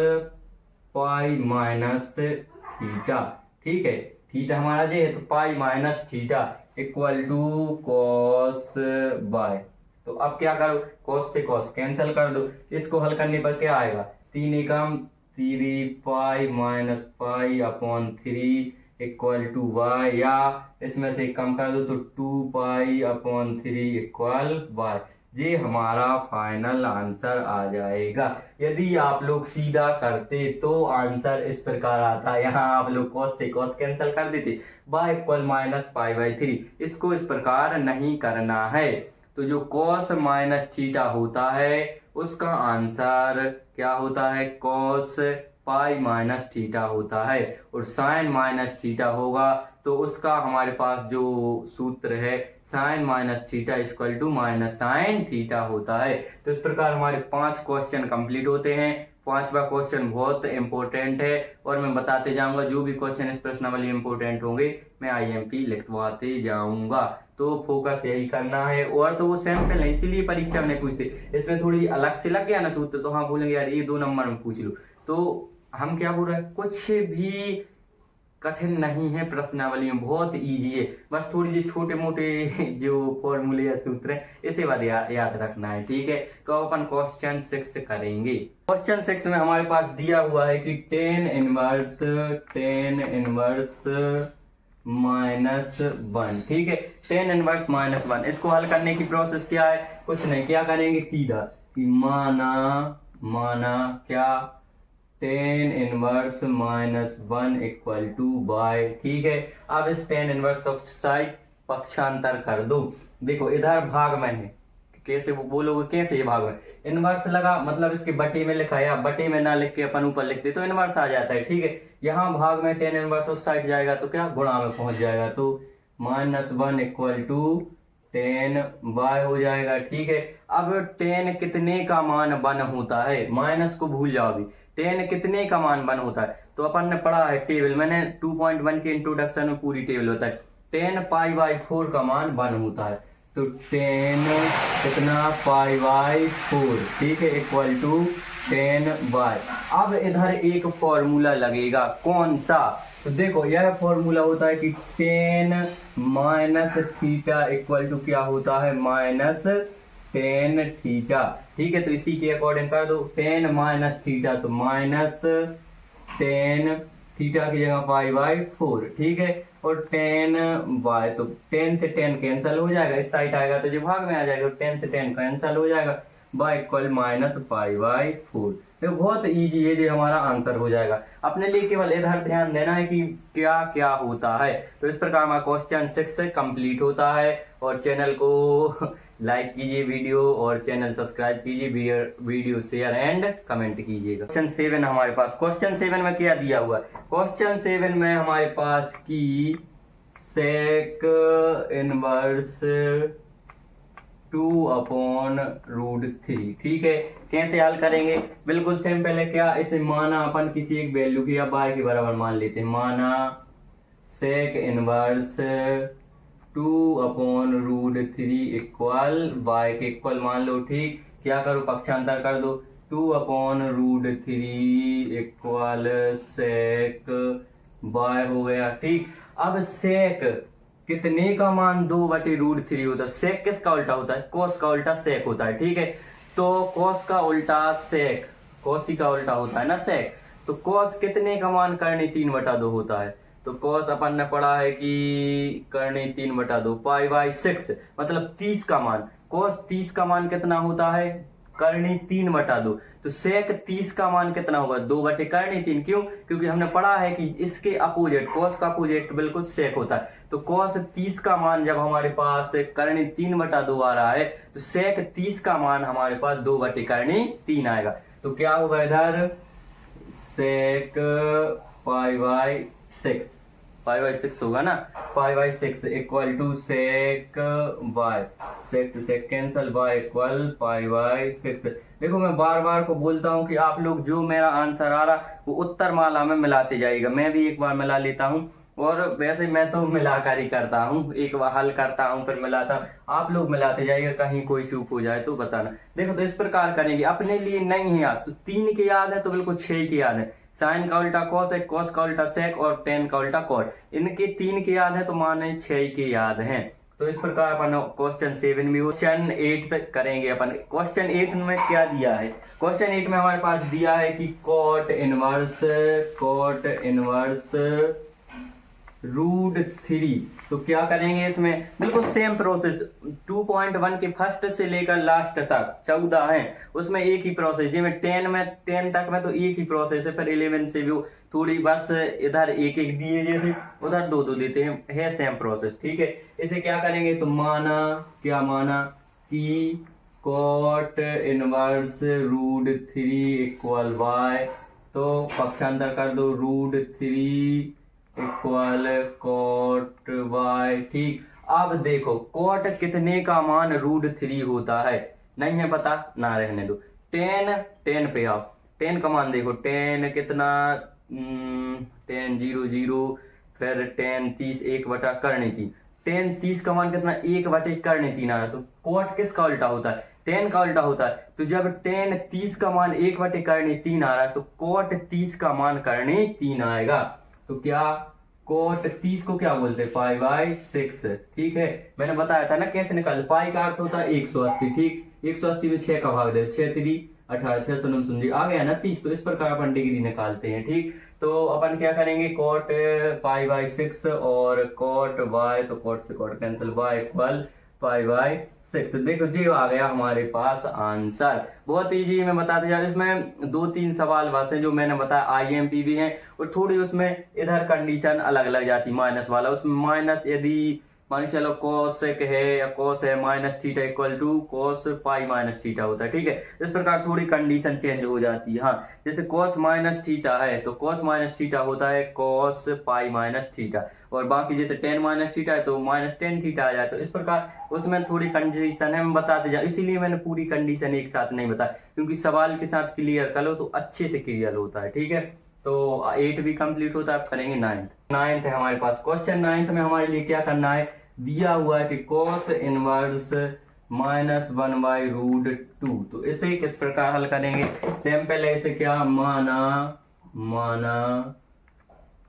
पाई माइनस थीटा। ठीक है, थीटा हमारा जे है तो pi minus theta equal to cos y. तो अब क्या करो, cos से cos कैंसिल कर दो, इसको हल करने पर क्या आएगा, 3 एकम 3 pi minus pi upon 3 equal to y, या इसमें से कम कर दो तो 2 पाई अपॉन 3 इक्वल वाई। ये हमारा फाइनल आंसर आ जाएगा। यदि आप लोग सीधा करते तो आंसर इस प्रकार आता, यहाँ आप लोग cos से cos कैंसिल कर देते, y equal minus pi by 3। इसको इस प्रकार नहीं करना है। तो जो cos माइनस थीटा होता है उसका आंसर क्या होता है, cos पाई माइनस थीटा होता है, और साइन माइनस थीटा होगा तो उसका हमारे पास जो सूत्र है sine minus theta equal to minus sine theta होता है। तो इस प्रकार हमारे 5 क्वेश्चन कंप्लीट होते हैं। 5वां क्वेश्चन बहुत इंपॉर्टेंट है और मैं बताते जाऊंगा, जो भी क्वेश्चन इस प्रश्नावली इंपॉर्टेंट होंगे मैं IMP लिखवाते जाऊंगा। तो फोकस यही करना है, और तो वो सैंपल है इसीलिए परीक्षा में नहीं पूछते, इसमें थोड़ी अलग से लग गया ना सूत्र तो हाँ बोलेंगे यार ये 2 नंबर में पूछ लो। तो हम क्या बोल रहे हैं, कुछ भी कठिन नहीं है, प्रश्नावली में बहुत इजी है, बस थोड़ी जी छोटे मोटे जो फॉर्मूले या सूत्र है इसे बात याद रखना है। ठीक है, तो अब अपन क्वेश्चन 6 करेंगे। क्वेश्चन 6 में हमारे पास दिया हुआ है कि tan इनवर्स -1, ठीक है, tan इनवर्स -1, इसको हल करने की प्रोसेस क्या है, कुछ नहीं, क्या करेंगे सीधा कि माना क्या, tan inverse -1 equal to y. ठीक है, अब इस tan इनवर्स का साइड पक्षांतर कर दो। देखो इधर भाग में है, कैसे वो बोलोगे, कैसे ये भाग में इनवर्स लगा, मतलब इसके बटे में लिखा है, या बटे में ना लिख के अपन ऊपर लिखते तो इनवर्स आ जाता है। ठीक है, यहाँ भाग में tan इनवर्स उस साइड जाएगा तो क्या गुणा में पहुंच जाएगा, तो -1 इक्वल टू tan बाय हो जाएगा। ठीक है, अब tan कितने का मान 1 होता है, माइनस को भूल जाओ अभी, tan कितने का मान 1 होता है, तो अपन ने पढ़ा है टेबल, मैंने 2.1 के इंट्रोडक्शन में पूरी टेबल होता है, tan पाई बाई 4 का मान 1 होता है, तो tan कितना पाई बाई 4, ठीक है, इक्वल टू tan बाय। अब इधर एक फॉर्मूला लगेगा, कौन सा, तो देखो यह फॉर्मूला होता है कि tan minus theta equal to क्या होता है, माइनस tan थीटा। ठीक है, तो इसी के अकॉर्डिंग कर दो, tan माइनस थीटा तो माइनस tan थीटा की जगह पाई बाई 4। ठीक है, और tan बाय, तो tan से tan कैंसिल हो जाएगा, इस साइड आएगा तो जो भाग में आ जाएगा, tan से tan कैंसिल हो जाएगा, y equal minus pi by 4। तो बहुत इजी है, जो हमारा आंसर हो जाएगा। अपने लिए केवल इधर ध्यान देना है कि क्या क्या होता है। तो इस प्रकार हमारा क्वेश्चन 6 कंप्लीट होता है, और चैनल को लाइक कीजिए वीडियो, और चैनल सब्सक्राइब कीजिए, वीडियो शेयर एंड कमेंट कीजिएगा। क्वेश्चन 7 हमारे पास, क्वेश्चन 7 में क्या दिया हुआ है, क्वेश्चन 7 में हमारे पास की sec इनवर्स 2/√3। ठीक है, कैसे हल करेंगे, बिल्कुल सिंपल है, क्या इसे माना अपन किसी एक वैल्यू की या बाय के बराबर मान लेते हैं, माना sec इनवर्स 2/√3 इक्वल बाय के इक्वल मान लो। ठीक, क्या करो, पक्षांतर कर दो, 2/√3 इक्वल sec बाय हो गया। ठीक, अब sec कितने का मान 2/√3 होता है, sec किसका उल्टा होता है, cos का उल्टा sec होता है। ठीक है, तो cos का उल्टा sec, cos ही का उल्टा होता है ना sec, तो cos कितने का मान करनी 3/2 होता है, तो cos अपन ने पढ़ा है कि करनी 3/2 पाई बाई 6, मतलब 30 का मान, cos 30 का मान कितना होता है, करनी 3/2। तो सेक 30 का मान कितना होगा, 2/3। क्यों, क्योंकि हमने पढ़ा है कि इसके अपोजिट, कॉस का अपोजिट बिल्कुल सेक होता है। तो कॉस 30 का मान जब हमारे पास करनी 3/2 आ रहा है, तो सेक 30 का मान हमारे पास 2/3 आएगा। तो क्या होगा इधर, सेक π/6, π/6 होगा ना, π/6 equal to sec y 6, sec cancel, y equal π/6। देखो मैं बार बार को बोलता हूँ कि आप लोग जो मेरा आंसर आ रहा वो उत्तर माला में मिलाते जाइएगा। मैं भी एक बार मिला लेता हूँ, और वैसे मैं तो मिलाकर ही करता हूँ, एक बार हल करता हूँ फिर मिलाता हूँ। आप लोग मिलाते जाइएगा, कहीं कोई चूक हो जाए तो बताना। देखो तो इस प्रकार करेंगे, अपने लिए नहीं है याद तो 3 के याद है तो बिल्कुल 6 के याद है। साइन का उल्टा कॉस है, कॉस का उल्टा सेक और टेन का उल्टा कॉट, इनके 3 के याद है तो माने 6 के याद हैं। तो इस प्रकार अपन क्वेश्चन 7 में, क्वेश्चन 8 तक करेंगे अपन। क्वेश्चन 8 में क्या दिया है, क्वेश्चन 8 में हमारे पास दिया है कि कॉट इनवर्स √3। तो क्या करेंगे इसमें, बिल्कुल सेम प्रोसेस, 2.1 के फर्स्ट से लेकर लास्ट तक 14 है, उसमें एक ही प्रोसेस। जिसमें 10 तक में तो एक ही प्रोसेस है, फिर 11 से भी थोड़ी बस इधर एक एक दिए जैसे, उधर 2 देते हैं, है सेम प्रोसेस। ठीक है, इसे क्या करेंगे, तो माना कि कॉट इनवर्स √3 इक्वल y, तो पक्षांतर कर दो, √3 इक्वल कॉट y। ठीक, अब देखो कॉट कितने का मान √3 होता है, नहीं है पता ना, रहने दो। 10 पे आओ, 10 का मान देखो, 10 कितना, 10 0 0, फिर 10 30, 1/3। 10 30 का मान कितना, 1/3 आ रहा। तो कॉट किसका उल्टा होता है, 10 का उल्टा होता है। तो जब 10 30 का मान 1/3 आ रहा है, तो कॉट 30 का मान 3 आएगा। तो क्या, कॉट 30 को क्या बोलते हैं, π/6। ठीक है, मैंने बताया था ना कैसे निकाल, पाई का अर्थ होता है 180। ठीक, 180 में 6 का भाग दे, 6 3 18, 6 9 सुन आ गया ना 30। तो इस प्रकार अपन डिग्री निकालते हैं। ठीक, तो अपन क्या करेंगे, कॉट π/6 और कॉट y, तो कॉट से कॉट कैंसिल, y इक्वल π/6। देखो जी आ गया हमारे पास आंसर। बहुत इजी मैं बताते जा, इसमें 2-3 सवाल बस है जो मैंने बताया, IMP भी है, और थोड़ी उसमें इधर कंडीशन अलग लग जाती, माइनस वाला। उसमें माइनस यदि मान चलो कॉसेक है या कॉस है, -θ इक्वल टू कॉस π-θ होता है। ठीक है, इस प्रकार थोड़ी कंडीशन चेंज हो जाती है। हाँ, जैसे cos -θ है तो cos -θ होता है cos π-θ, और बाकी जैसे tan -θ है तो -tan θ आ जाए। तो इस प्रकार उसमें थोड़ी कंडीशन है, मैं बताते जा, इसीलिए मैंने पूरी कंडीशन एक साथ नहीं बताया, क्योंकि सवाल के साथ क्लियर कर लो तो अच्छे से क्लियर होता है। ठीक है, तो 8 भी कंप्लीट होता है। अब करेंगे 9th है हमारे पास। क्वेश्चन 9th में हमारे लिए क्या करना है, दिया हुआ है कि cos इनवर्स -1/√2। तो इसे किस प्रकार हल करेंगे, सैंपल है, इसे क्या माना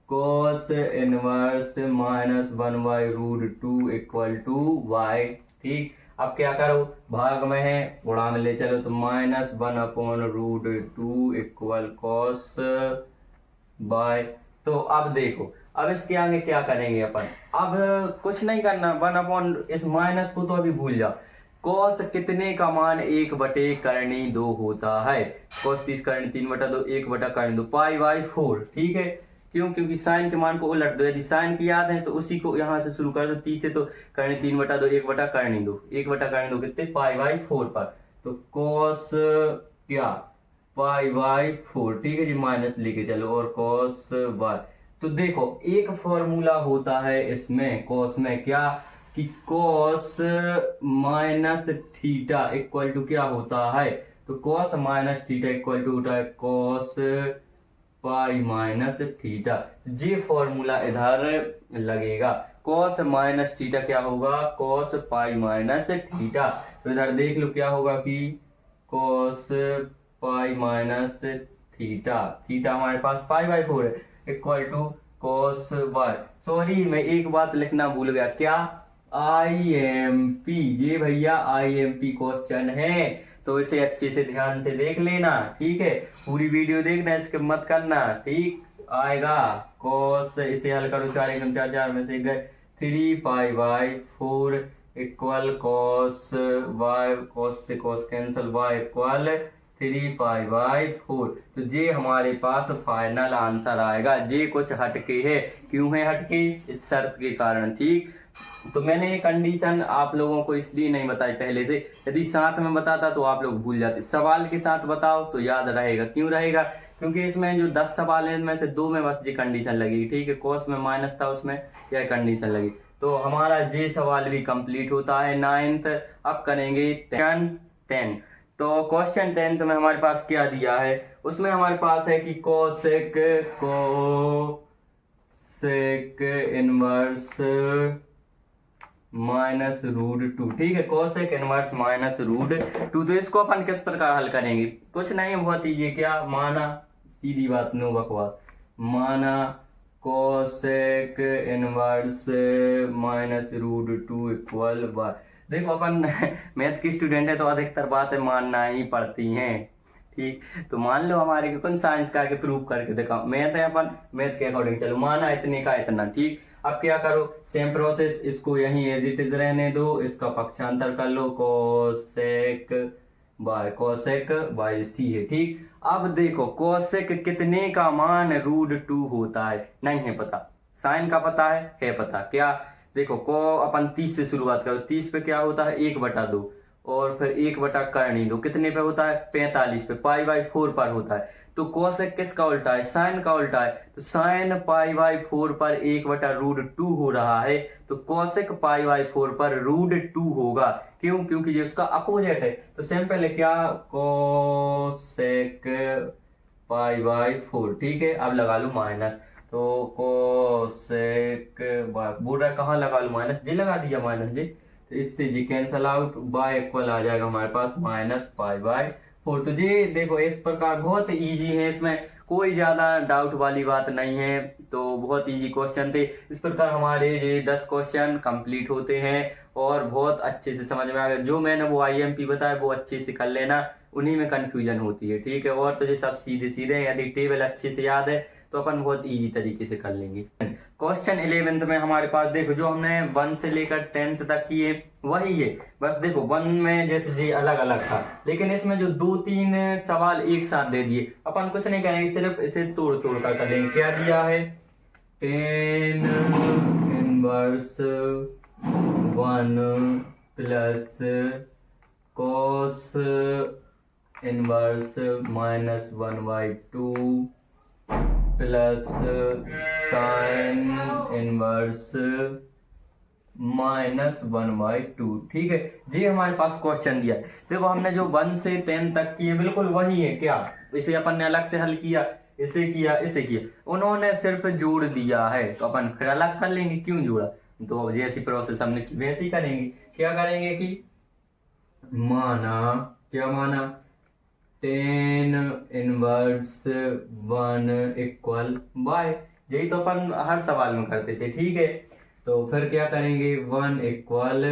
cos inverse -1/√2 equal to y। ठीक, अब क्या करो, भाग में है गुणा में ले चलो, तो -1/√2 इक्वल cos y। तो अब देखो, अब इसके आगे क्या करेंगे अपन, अब कुछ नहीं करना, 1/ इस माइनस को तो अभी भूल जाओ। cos कितने का मान 1/2 होता है, cos 30 3/2, 1/2 π/4। ठीक है, क्यों, क्योंकि साइन के मान को उलट दो, यदि साइन की याद है तो उसी को यहाँ से शुरू कर दो, 30 से तो 3/2, 1/2 कितने, π/4 पर। तो cos क्या, π/4। ठीक है जी, माइनस लेके चलो, और cos y। तो देखो एक फॉर्मूला होता है इसमें cos में, क्या कि cos -θ इक्वल टू क्या होता है, तो cos -θ इक्वल टू होता है cos π-θ। ये फॉर्मूला इधर लगेगा, cos -θ क्या होगा, cos π-θ। तो इधर देख लो क्या होगा कि cos π-θ, थीटा हमारे पास π/4 है, equal to cos y। Sorry मैं एक बात लिखना भूल गया, क्या, IMP, ये भैया IMP क्वेश्चन है, तो इसे अच्छे से ध्यान से देख लेना। ठीक है, पूरी वीडियो देखना, इसके मत करना। ठीक, आएगा cos, इसे हल करो, 4 1 4 4 में से गए 3π/4 इक्वल कॉस वाई, कॉस से कॉस कैंसल, वाई इक्वल 3π/4। तो ये हमारे पास फाइनल आंसर आएगा। ये कुछ हटके है, क्यों है हटके? इस शर्त के कारण। ठीक, तो मैंने ये कंडीशन आप लोगों को इसलिए नहीं बताई पहले से, यदि साथ में बताता तो आप लोग भूल जाते। सवाल के साथ बताओ तो याद रहेगा। क्यों रहेगा? क्योंकि इसमें जो 10 सवाल है इनमें से 2 में बस ये कंडीशन लगेगी। ठीक है, कॉस में माइनस था, उसमें यह कंडीशन लगी, तो हमारा ये सवाल भी कंप्लीट होता है। 9th अब करेंगे 10। तो क्वेश्चन 10 में हमारे पास क्या दिया है? उसमें हमारे पास है कि कोसेक इनवर्स -√2। ठीक है, कोसेक इनवर्स -√2। तो इसको अपन किस प्रकार हल करेंगे? कुछ नहीं, बहुत ईजी। क्या माना, सीधी बात, नो बकवास। माना कोसेक इनवर्स -√2 इक्वल बाय। देखो अपन मैथ की स्टूडेंट है तो अधिकतर बातें मानना ही पड़ती हैं। ठीक, तो मान लो हमारे को कौन साइंस का आगे प्रूव करके दिखाओ। मैथ है, अपन मैथ के अकॉर्डिंग चलो। माना इतने का इतना। ठीक, अब क्या करो, सेम प्रोसेस, इसको यहीं एज इट इज रहने दो, इसका पक्षांतर कर लो, कोसेक बाय सी है। ठीक, अब देखो कोसेक कितने का मान √2 होता है? नहीं है पता। साइन का पता है पता। क्या? देखो को अपन 30 से शुरुआत करो। 30 पे क्या होता है? 1/2, और फिर 1 करनी दो, कितने पे होता है? 45 पे, π/4 पर होता है। तो कोसेक किसका उल्टा है? साइन का उल्टा है। तो साइन π/4 पर 1/√2 हो रहा है, तो कोसेक π/4 पर √2 होगा। क्यों? क्योंकि जिसका अपोजिट है। तो सिंपल है, क्या? कोसेक π/4। ठीक है, अब लगा लो माइनस। तो कोसेक बोल रहा है कहाँ लगा लो माइनस, जी लगा दिया माइनस जी। तो इससे जी कैंसल आउट, बाय इक्वल आ जाएगा हमारे पास -π/4। तो जी देखो इस प्रकार बहुत इजी है, इसमें कोई ज्यादा डाउट वाली बात नहीं है। तो बहुत इजी क्वेश्चन थे। इस प्रकार हमारे ये 10 क्वेश्चन कंप्लीट होते हैं और बहुत अच्छे से समझ में आ गया। जो मैंने वो IMP बताया वो अच्छे से कर लेना, उन्हीं में कंफ्यूजन होती है। ठीक है, और तो ये सब सीधे सीधे, यदि टेबल अच्छे से याद है तो अपन बहुत इजी तरीके से कर लेंगे। क्वेश्चन 11 में हमारे पास देखो, जो हमने 1 से लेकर 10th तक किए वही है। बस देखो 1 में जैसे जी अलग अलग था, लेकिन इसमें जो 2-3 सवाल एक साथ दे दिए। अपन कुछ नहीं करेंगे, सिर्फ इसे तोड़ तोड़ कर करेंगे। क्या दिया है? 10 inverse 1 plus cos inverse -1/2 plus sign inverse -1/2। ठीक है जी, हमारे पास क्वेश्चन दिया है। देखो हमने जो 1 से 10 तक किए बिल्कुल वही है। क्या? इसे अपन ने अलग से हल किया, इसे किया, इसे किया, उन्होंने सिर्फ जोड़ दिया है, तो अपन फिर अलग कर लेंगे। क्यों जोड़ा? तो जैसी प्रोसेस हमने की वैसे ही करेंगे। क्या करेंगे कि माना, क्या माना? 10 इनवर्स 1 इक्वल बाय। यही तो अपन हर सवाल में करते थे। ठीक है, तो फिर क्या करेंगे? 1 इक्वल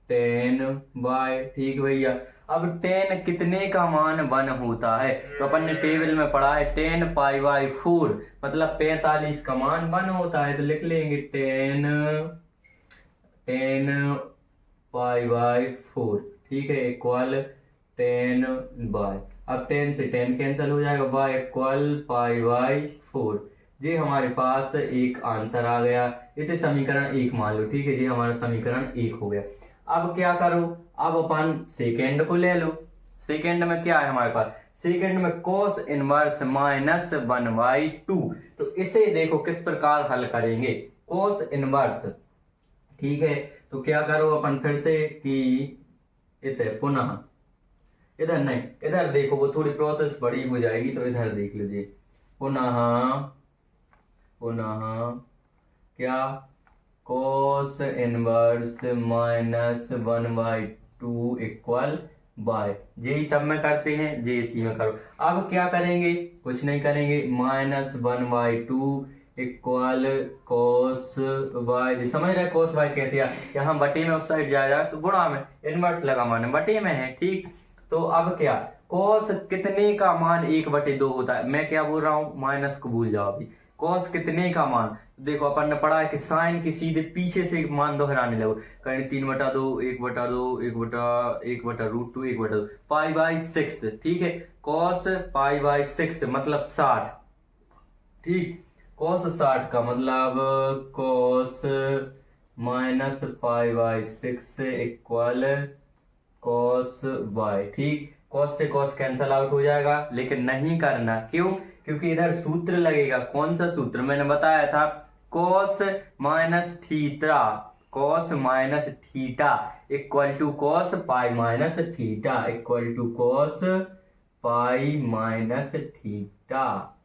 10 बाय। ठीक भैया, अब 10 कितने का मान 1 होता है? तो अपन ने टेबल में पढ़ा है 10 π/4 मतलब 45 का मान 1 होता है। तो लिख लेंगे 10 π/4। ठीक है, इक्वल 10 बाय। अब 10 से 10 कैंसिल हो जाएगा, y इक्वल π/4। जी हमारे पास एक आंसर आ गया। इसे समीकरण 1 मान लो। ठीक है जी, हमारा समीकरण 1 हो गया। अब क्या करो? अब अपन सेकेंड को ले लो। सेकेंड में क्या है हमारे पास? सेकेंड में cos इनवर्स -1/2। तो इसे देखो किस प्रकार हल करेंगे। cos इनवर्स, ठीक है, तो क्या करो अपन फिर से कि इधर पुनः, इधर नहीं, इधर देखो, वो थोड़ी प्रोसेस बड़ी हो जाएगी, तो इधर देख लीजिए। पुनः क्या? cos inverse -1/2 equal bye. यही सब में करते हैं, इसी में करो। अब क्या करेंगे? कुछ नहीं करेंगे, -1/2 इक्वल cos y। समझ रहे cos y कैसे? यहाँ बटे में उस साइड जाएगा तो गुणा में, इनवर्स लगा माने बटे में है। ठीक, तो अब क्या? cos कितने का मान 1/2 होता है? मैं क्या बोल रहा हूँ, माइनस को भूल जाओ अभी। कॉस कितने का मान, देखो अपन ने पढ़ा है कि साइन की सीधे पीछे से मान दोहराने लगो, कहीं 3/2, 1/2, 1/√2, 1/2 π/6, ठीक है। कॉस π/6 मतलब 60, ठीक। कॉस 60 का मतलब कॉस -π/6 इक्वल कॉस y, ठीक। कॉस से कॉस कैंसल आउट हो जाएगा, लेकिन नहीं करना, क्यों? क्योंकि इधर सूत्र लगेगा। कौन सा सूत्र? मैंने बताया था, cos minus theta, cos minus theta equal to cos pi minus theta equal to cos pi minus theta,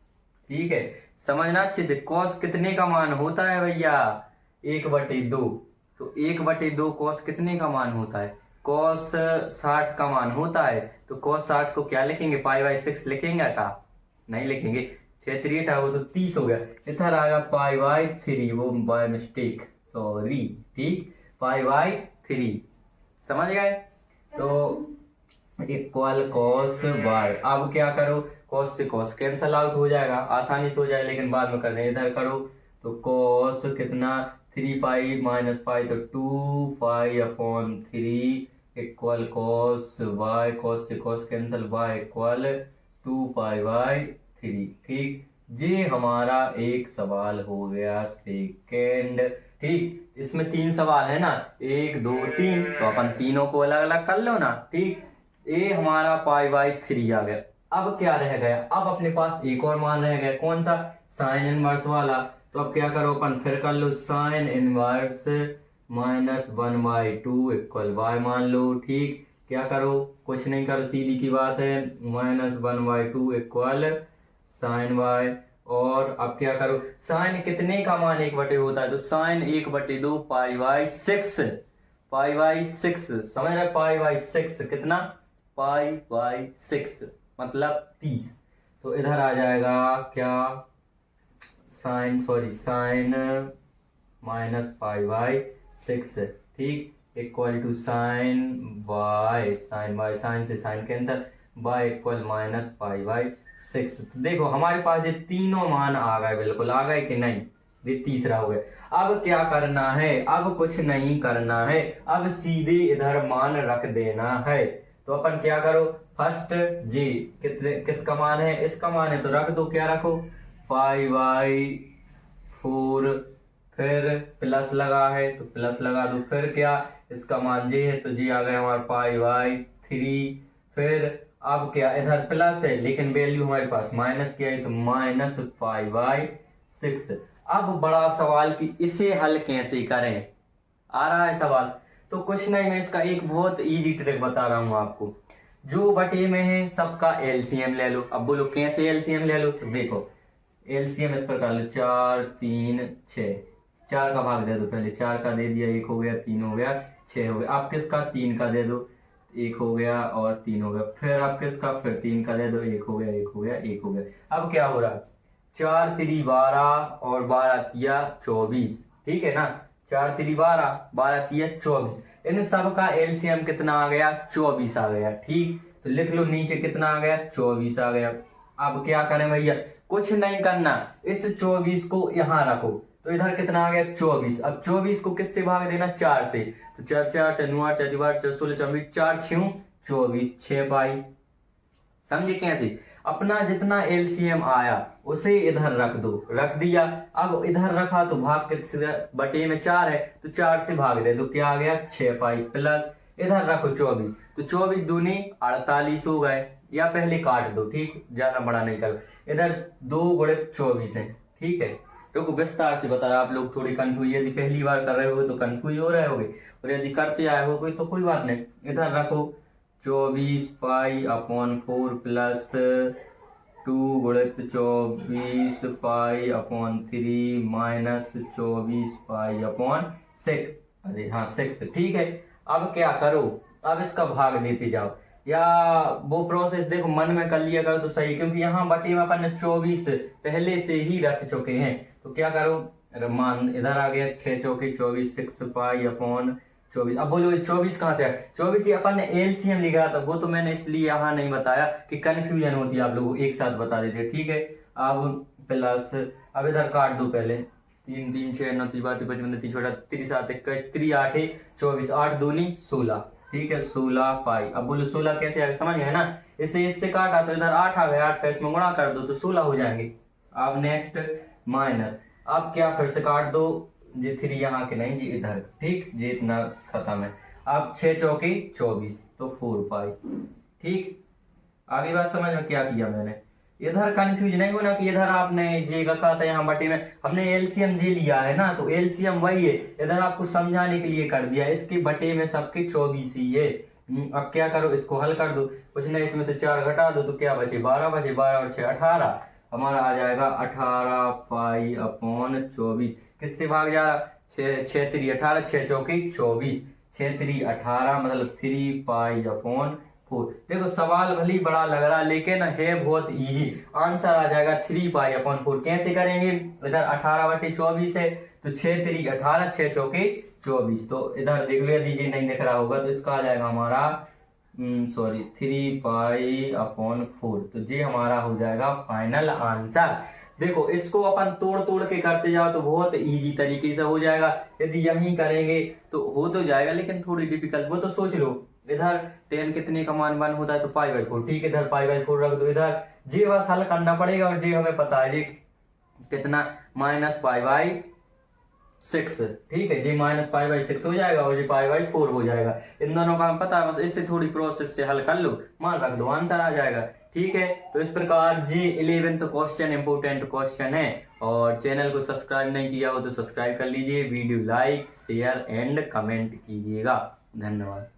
ठीक है। समझना अच्छे से। कॉस कितने का मान होता है भैया? 1/2। तो 1/2 कॉस कितने का मान होता है? कॉस 60 का मान होता है। तो कॉस 60 को क्या लिखेंगे? π/6 लिखेंगे का? नहीं लिखेंगे, 6 था वो तो 30 हो गया। इधर आएगा π/3, वो बाय मिस्टेक, सॉरी, ठीक। π/3 समझ गए? तो इक्वल कॉस y। अब क्या करो, कॉस से कॉस कैंसल आउट हो जाएगा, आसानी से हो जाए, लेकिन बाद में कर दें। इधर करो तो कॉस कितना, 3π माइनस पाई तो 2π/3 इक्वल कॉस y। कॉस से कॉस कैंसल, y इक्वल 2π/3, ठीक। ये हमारा एक सवाल हो गया सेकेंड, ठीक। इसमें 3 सवाल है ना, 1 2 3, तो अपन तीनों को अलग अलग कर लो ना, ठीक। ये हमारा π/3 आ गया। अब क्या रह गया? अब अपने पास एक और मान रह गया, कौन सा? साइन इनवर्स वाला। तो अब क्या करो, अपन फिर कर लो, साइन इनवर्स -1/2 इक्वल y मान लो, ठीक। क्या करो, कुछ नहीं करो, सीधी की बात है, -1/2 इक्वल साइन y। और अब क्या करो, साइन कितने का मान 1/2 होता है? तो साइन 1/2 π/6, π/6 समझ रहे? π/6 कितना? π/6 मतलब 30। तो इधर आ जाएगा क्या, साइन -π/6, ठीक, equal to sine y, sine से साइन कैंसल, y इक्वल -π/6। तो देखो हमारे पास ये तीनों मान आ गए, बिल्कुल आ गए कि नहीं? ये तीसरा हो गया। अब क्या करना है? अब कुछ नहीं करना है, अब सीधे इधर मान रख देना है। तो अपन क्या करो, फर्स्ट जी किसका मान है? इसका मान है, तो रख दो। क्या रखो? π/4, फिर प्लस लगा है तो प्लस लगा दो, फिर क्या, इसका मान जी है तो जी आ गया हमारा π/3। फिर अब क्या, इधर प्लस है लेकिन वैल्यू हमारे पास माइनस की आई, तो -π/6। अब बड़ा सवाल कि इसे हल कैसे करें, आ रहा है सवाल? तो कुछ नहीं, मैं इसका एक बहुत इजी ट्रिक बता रहा हूं आपको। जो बटे में है सबका एलसीएम ले लो। अब बोलो कैसे एलसीएम ले लो? तो देखो एलसीएम इस प्रकार लो, 4 3 6, 4 का भाग दे दो, पहले 4 का दे दिया, 1 हो गया, 3 हो गया, 6 हो गया। अब किसका? 3 का दे दो, 1 हो गया और 3 हो गया। फिर अब किसका? फिर 3 का दे दो, 1 हो गया, 1 हो गया, 1 हो गया। अब क्या हो रहा है? 4 3 12 और 12 3 24, ठीक है ना? 4 3 12, 12 3 24, इन सब का एलसीएम कितना आ गया? 24 आ गया, ठीक। तो लिख लो नीचे कितना आ गया? 24 आ गया। अब क्या करें भैया? कुछ नहीं करना, इस 24 को यहाँ रखो, तो इधर कितना आ गया? 24। अब 24 को किससे भाग देना? 4 से। तो 4 4 4 9 8 4 12 4 16 24, 4 6 24, 6 पाई। समझे कैसे? अपना जितना एलसीएम आया उसे इधर रख दो, रख दिया। अब इधर रखा तो भाग किससे? बटे में 4 है तो 4 से भाग दे, तो क्या आ गया? 6 पाई प्लस इधर रखो 24, तो 24 दूनी 48 हो गए, या पहले काट दो, ठीक, ज्यादा बड़ा नहीं करो। इधर 2 गुणित 24 है, ठीक है। रुको विस्तार से बता रहा, आप लोग थोड़ी कंफ्यूज, यदि पहली बार कर रहे हो तो कंफ्यूज हो रहे होगे, और यदि करते आए हो तो कोई बात नहीं। इधर रखो 24 π/4 प्लस 2 गुणित 24 π/3 माइनस 24 π/6, अरे हाँ 6, ठीक है। अब क्या करो? अब इसका भाग देते जाओ, या वो प्रोसेस देखो मन में कर लिया करो तो सही, क्योंकि यहाँ बटे में अपन ने 24 पहले से ही रख चुके हैं। तो क्या करो, मान इधर आ गया 6 चौके 24, 6 π/24। अब बोलो 24 कहाँ से आया? 24 अपन ने एलसीएम लिखा था, वो तो मैंने इसलिए यहाँ नहीं बताया कि कंफ्यूजन होती है, आप लोगों को एक साथ बता देते, ठीक है। अब प्लस, अब इधर काट दो पहले, 3 3 6 9 3 12 55 3 छोटा 3 7 21 3 8 24 8 दूनी 16, ठीक है 16 पाई। अब बोलो 16 कैसे आएगा, समझ गए ना, इससे काटा तो इधर 8 आ गया, 8 का इसमें गुणा कर दो तो 16 हो जाएंगे। अब नेक्स्ट माइनस, अब क्या फिर से काट दो, ये 3 यहाँ के नहीं जी इधर, ठीक ये इतना खत्म है। अब 6 चौके 24 तो 4 पाई, ठीक। आगे बात समझ में क्या किया मैंने, इधर कंफ्यूज नहीं होना कि इधर आपने जे रखा था यहाँ बटे में, हमने एलसीएम जे लिया है ना, तो एलसीएम वही है, इधर आपको समझाने के लिए कर दिया, इसके बटे में सबके 24 ही है। अब क्या करो, इसको हल कर दो, कुछ नहीं इसमें से 4 घटा दो तो क्या बचे 12 बचे, 12 और 6 18, हमारा आ जाएगा 18 पाई अपॉन 24, किससे भाग जा रहा, 6 3 18 6 चौके 24, 6 3 18 मतलब 3 पाई अपॉन 4। देखो सवाल भले बड़ा लग रहा लेकिन है बहुत इजी, आंसर आ जाएगा 3 पाई अपॉन 4। कैसे करेंगे, इधर 18 बटे 24 है तो 6 3 18 6 चौके 24, तो इधर देख लिया दीजिए, नहीं दिख रहा होगा तो इसका आ जाएगा हमारा 3 पाई अपॉन 4, तो ये हमारा हो जाएगा फाइनल आंसर। देखो इसको अपन तोड़ तोड़ के करते जाओ तो बहुत इजी तरीके से हो जाएगा, यदि यही करेंगे तो हो तो जाएगा लेकिन थोड़ी डिफिकल्ट, वो तो सोच लो इधर 10 कितने का मान 1 होता है तो पाई बाई 4, ठीक है इधर पाई बाई 4 रख दो, इधर जी बस हल करना पड़ेगा और जी हमें पता है जी कितना माइनस पाई बाई 6, ठीक है जी माइनस पाई बाई 6 हो जाएगा और जी पाई बाई 4 हो जाएगा, इन दोनों का हमें पता है, बस इससे थोड़ी प्रोसेस से हल कर लो, मान रख दो आंसर आ जाएगा, ठीक है। तो इस प्रकार जी 11th क्वेश्चन इंपोर्टेंट क्वेश्चन है, और चैनल को सब्सक्राइब नहीं किया हो तो सब्सक्राइब कर लीजिए, video like share and comment कीजिएगा, धन्यवाद।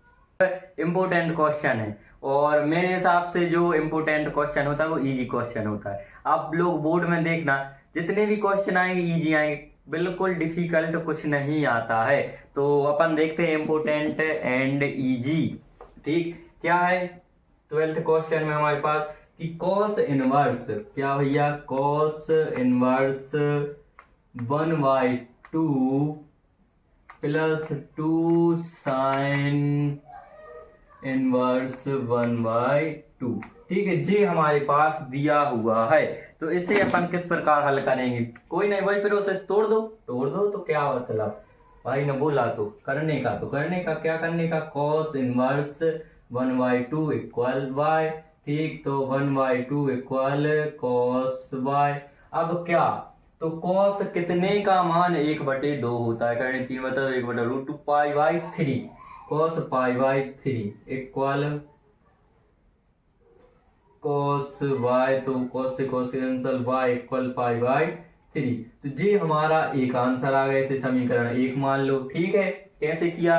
इंपोर्टेंट क्वेश्चन है और मेरे हिसाब से जो इंपोर्टेंट क्वेश्चन होता है वो इजी क्वेश्चन होता है, आप लोग बोर्ड में देखना जितने भी क्वेश्चन आएंगे इजी आएंगे, बिल्कुल डिफिकल्ट कुछ नहीं आता है। तो अपन देखते हैं इंपोर्टेंट एंड इजी, ठीक क्या है 12th क्वेश्चन में हमारे पास कि कॉस इनवर्स, क्या भैया cos inverse 1/2 plus 2 sign inverse 1/2, ठीक है जी हमारे पास दिया हुआ है, तो इसे अपन किस प्रकार हल करेंगे, कोई नहीं वही प्रोसेस, तोड़ दो तो क्या मतलब भाई ने बोला तो करने का क्या करने का, कॉस इनवर्स 1/2 इक्वल y, ठीक तो 1/2 इक्वल कॉस y। अब क्या, तो कॉस कितने का मान 1/2 होता है, करने 3 बता 1/√2 पाई by 3, cos pi by 3 equal cos y, तो कॉस से cos cancel y equal pi by 3, तो जी हमारा एक आंसर आ गया, इसे समीकरण 1 मान लो, ठीक है। कैसे किया,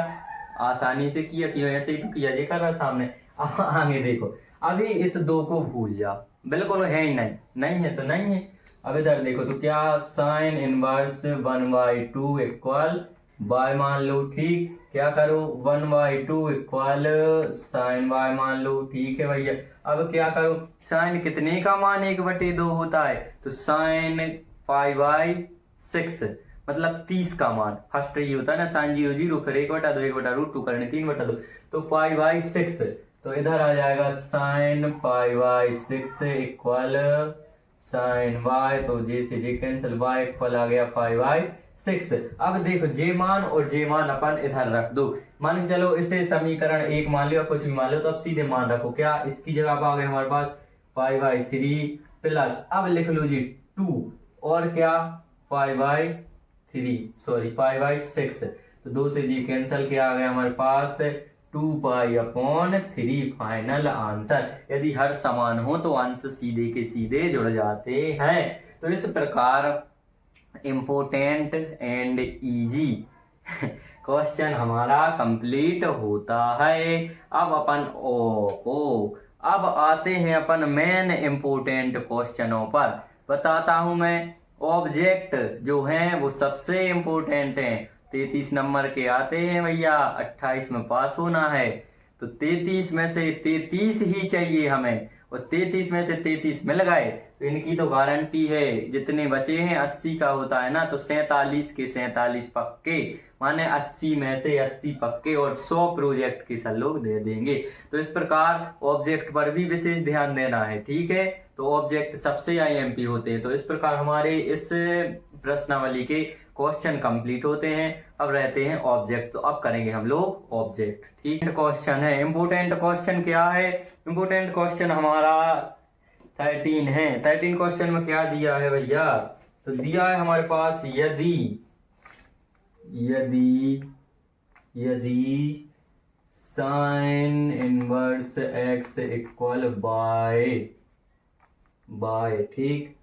आसानी से किया, क्यों ऐसे ही तो किया, ये कर रहा सामने। आगे देखो, अभी इस 2 को भूल जाओ, बिल्कुल है ही नहीं है तो नहीं है। अब इधर देखो तो क्या साइन इनवर्स 1/2 इक्वल y मान लो, ठीक क्या करो 1/2 इक्वल साइन y मान लो, ठीक है भैया। अब क्या करो, साइन कितने का मान 1/2 होता है, तो साइन पाई बाई 6 मतलब 30 का मान, फर्स्ट ये होता है ना साइन 0 0 फिर 1/2 1/√2 करने 3/2 तो पाई बाई 6, तो इधर आ जाएगा sine pi by 6 equal sine y, तो जे से जे कैंसिल y इक्वल आ गया पाई बाई 6। अब देखो जे मान और जे मान अपन इधर रख दो, मान के चलो इसे समीकरण 1 मान लिया, कुछ भी मान लो, तो अब सीधे मान रखो, क्या इसकी जगह आ गए हमारे पास पाई बाई 3 प्लस, अब लिख लो जी 2 और क्या पाई बाई 6, तो 2 से जी कैंसिल किया आ गया हमारे पास 2 पाई अपॉन 3 फाइनल आंसर। यदि हर समान हो तो अंश सीधे के सीधे जुड़ जाते हैं। तो इस प्रकार इम्पोर्टेंट एंड इजी क्वेश्चन हमारा कंप्लीट होता है। अब अपन अब आते हैं अपन मेन इम्पोर्टेंट क्वेश्चनों पर। बताता हूं मैं, ऑब्जेक्ट जो हैं वो सबसे इम्पोर्टेंट हैं, 33 नंबर के आते हैं भैया, 28 में पास होना है, तो 33 में से 33 ही चाहिए हमें, और 33 में से 33 मिल गए तो इनकी तो गारंटी है। जितने बचे हैं 80 का होता है ना, तो 47 के 47 पक्के, माने 80 में से 80 पक्के और 100 प्रोजेक्ट के सर लोग दे देंगे। तो इस प्रकार ऑब्जेक्ट पर भी विशेष ध्यान देना है, ठीक है। तो ऑब्जेक्ट सबसे IMP होते हैं। तो इस प्रकार हमारे इस प्रश्नावली के क्वेश्चन कंप्लीट होते हैं। अब रहते हैं ऑब्जेक्ट, तो अब करेंगे हम लोग ऑब्जेक्ट, ठीक है। क्वेश्चन है इम्पोर्टेंट क्वेश्चन, क्या है इम्पोर्टेंट क्वेश्चन हमारा 13 है। 13 क्वेश्चन में क्या दिया है भैया, तो दिया है हमारे पास यदि sine inverse x equal bye, ठीक।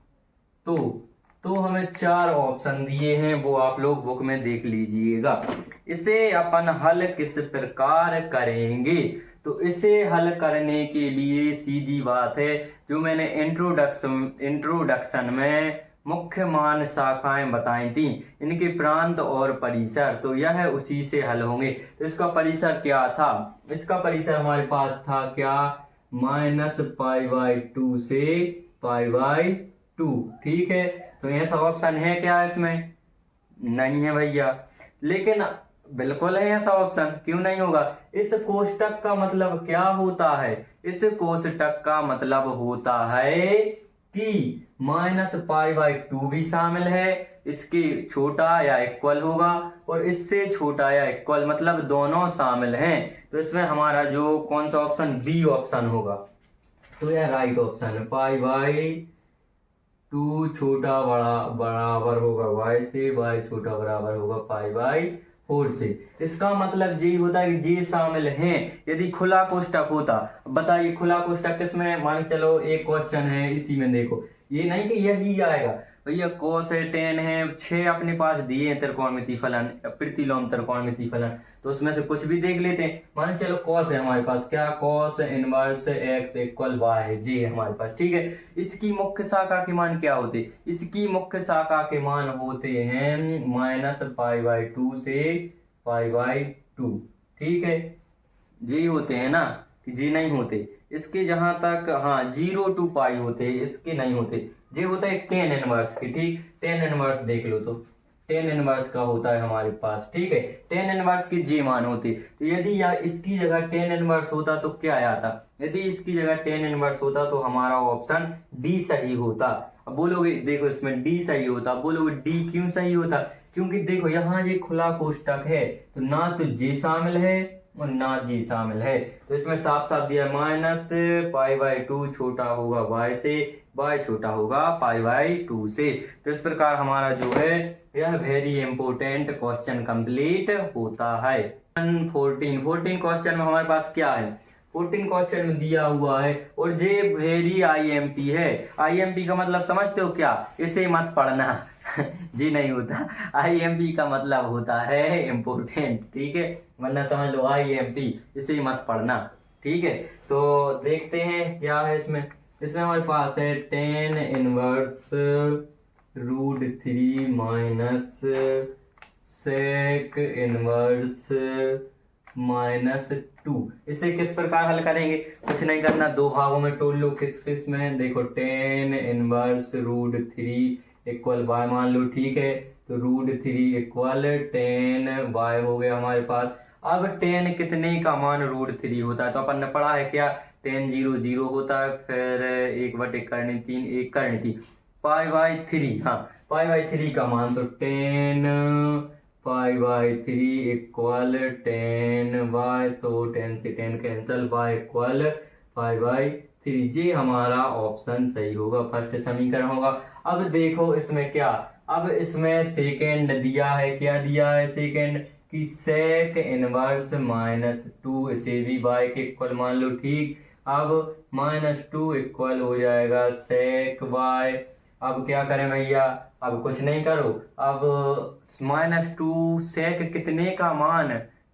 तो हमें 4 ऑप्शन दिए हैं, वो आप लोग बुक में देख लीजिएगा। इसे अपन हल किस प्रकार करेंगे, तो इसे हल करने के लिए सीधी बात है, जो मैंने इंट्रोडक्शन में मुख्य मान शाखाएं बताई थी, इनके प्रांत और परिसर, तो यह उसी से हल होंगे। तो इसका परिसर क्या था, इसका परिसर हमारे पास था क्या, -π/2 से π/2, ठीक है। तो यह सब ऑप्शन है क्या इसमें, नहीं है भैया, लेकिन बिल्कुल है ऐसा ऑप्शन, क्यों नहीं होगा। इस कोष्टक का मतलब क्या होता है, इस कोष्टक का मतलब होता है कि -π/2 भी शामिल है, इसके छोटा या इक्वल होगा, और इससे छोटा या इक्वल, मतलब दोनों शामिल हैं। तो इसमें हमारा जो कौन सा ऑप्शन, बी ऑप्शन होगा। तो यह राइट ऑप्शन है, π/2 छोटा बराबर होगा y से, y छोटा बराबर होगा π/4 से। इसका मतलब यही होता है कि ये शामिल हैं। यदि खुला कोष्टक होता, बताइए खुला कोष्टक किसमें, मान चलो एक क्वेश्चन है, इसी में देखो, ये नहीं कि यही आएगा भैया, cos है, tan है, 6 अपने पास दिए हैं त्रिकोणमितीय फलन, प्रतिलोम त्रिकोणमितीय फलन, तो उसमें से कुछ भी देख लेते हैं। मान चलो cos है हमारे पास, क्या cos inverse x equal y है, जी है हमारे पास, ठीक है। इसकी मुख्य शाखा के मान क्या होते, इसकी मुख्य शाखा के मान होते हैं -π/2 से π/2, ठीक है। जी होते हैं ना, कि जी नहीं होते इसके, जहां तक हाँ 0 to π होते हैं, इसके नहीं होते। ये होता है tan इनवर्स की, ठीक। tan इनवर्स देख लो, तो tan इनवर्स का होता है हमारे पास, ठीक है। tan इनवर्स की जी मान होती, तो यदि यार इसकी जगह tan इनवर्स होता तो क्या आता, यदि इसकी जगह tan इनवर्स होता तो हमारा ऑप्शन डी सही होता। अब बोलोगे देखो इसमें डी सही होता, बोलोगे डी क्यों सही होता, क्योंकि देखो यहाँ ये खुला कोष्टक है, तो ना तो जे शामिल है और ना जी शामिल है। तो इसमें साफ साफ दिया -π/2 छोटा होगा y से, y छोटा होगा π/2 से। तो इस प्रकार हमारा जो है यह वेरी इंपोर्टेंट क्वेश्चन कंप्लीट होता है। 14 क्वेश्चन में हमारे पास क्या है, 14 क्वेश्चन में दिया हुआ है, और ये वेरी IMP है। IMP का मतलब समझते हो क्या, इसे मत पढ़ना जी नहीं होता, IMP का मतलब होता है इम्पोर्टेंट, ठीक है, वरना समझ लो IMP, इसे मत पढ़ना, ठीक है। तो देखते हैं क्या है इसमें हमारे पास है tan inverse √3 minus sec inverse -2। इसे किस प्रकार हल करेंगे, कुछ नहीं करना, 2 भागों में तोड़ लो। किस में देखो, tan इनवर्स √3 इक्वल y मान लो, ठीक है। तो √3 इक्वल tan y हो गया हमारे पास। अब tan कितने का मान √3 होता है, तो अपन ने पढ़ा है क्या, tan 0 0 होता है, फिर 1/3 1 करनी थी π/3, हाँ π/3 का मान, तो tan π/3 इक्वल tan y, तो tan से tan कैंसल, y इक्वल π/3, ये हमारा ऑप्शन सही होगा, फर्स्ट समीकरण होगा। अब देखो इसमें क्या, अब इसमें सेकेंड दिया है, क्या दिया है सेकेंड, कि sec इनवर्स -2, इसे भी y के इक्वल मान लो, ठीक। अब -2 इक्वल हो जाएगा sec y। अब क्या करें भैया, अब कुछ नहीं करो, अब -2 sec कितने का मान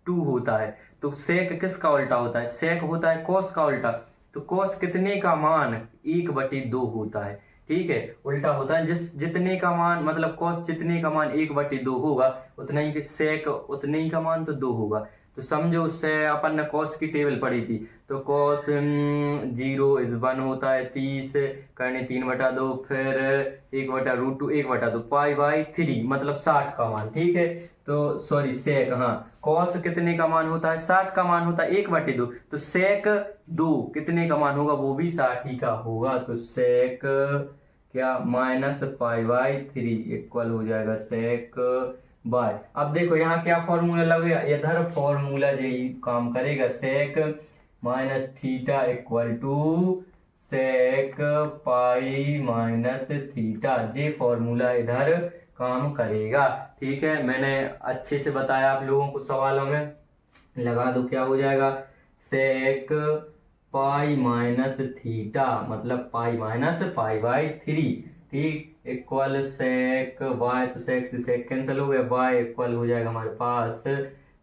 2 होता है, तो sec किसका उल्टा होता है, sec होता है cos का उल्टा, तो cos कितने का मान 1/2 होता है, ठीक है, उल्टा होता है। जितने का मान, मतलब cos जितने का मान 1/2 होगा, उतना ही sec उतने ही का मान तो 2 होगा। तो समझो उससे अपन ने कॉस की टेबल पढ़ी थी, तो कॉस 0 = 1 होता है 30 करने 3/2, फिर 1/√2 1/2 π/3 मतलब 60 का मान। ठीक है, तो सॉरी सेक, हाँ कॉस कितने का मान होता है 60 का मान होता है 1/2, तो सेक 2 कितने का मान होगा वो भी 60 ही का होगा। तो सेक क्या -π/3 इक्वल हो जाएगा सेक बाय। अब देखो यहाँ क्या फॉर्मूला लगेगा, इधर फॉर्मूला यही काम करेगा, sec minus theta equal to sec pi minus theta, ये फॉर्मूला इधर काम करेगा। ठीक है, मैंने अच्छे से बताया आप लोगों को, सवालों में लगा दो क्या हो जाएगा, सेक पाई माइनस थीटा मतलब पाई माइनस π/3, ठीक, इक्वल सेक वाई, तो सेक से सेक कैंसिल हो गया, वाई इक्वल हो जाएगा हमारे पास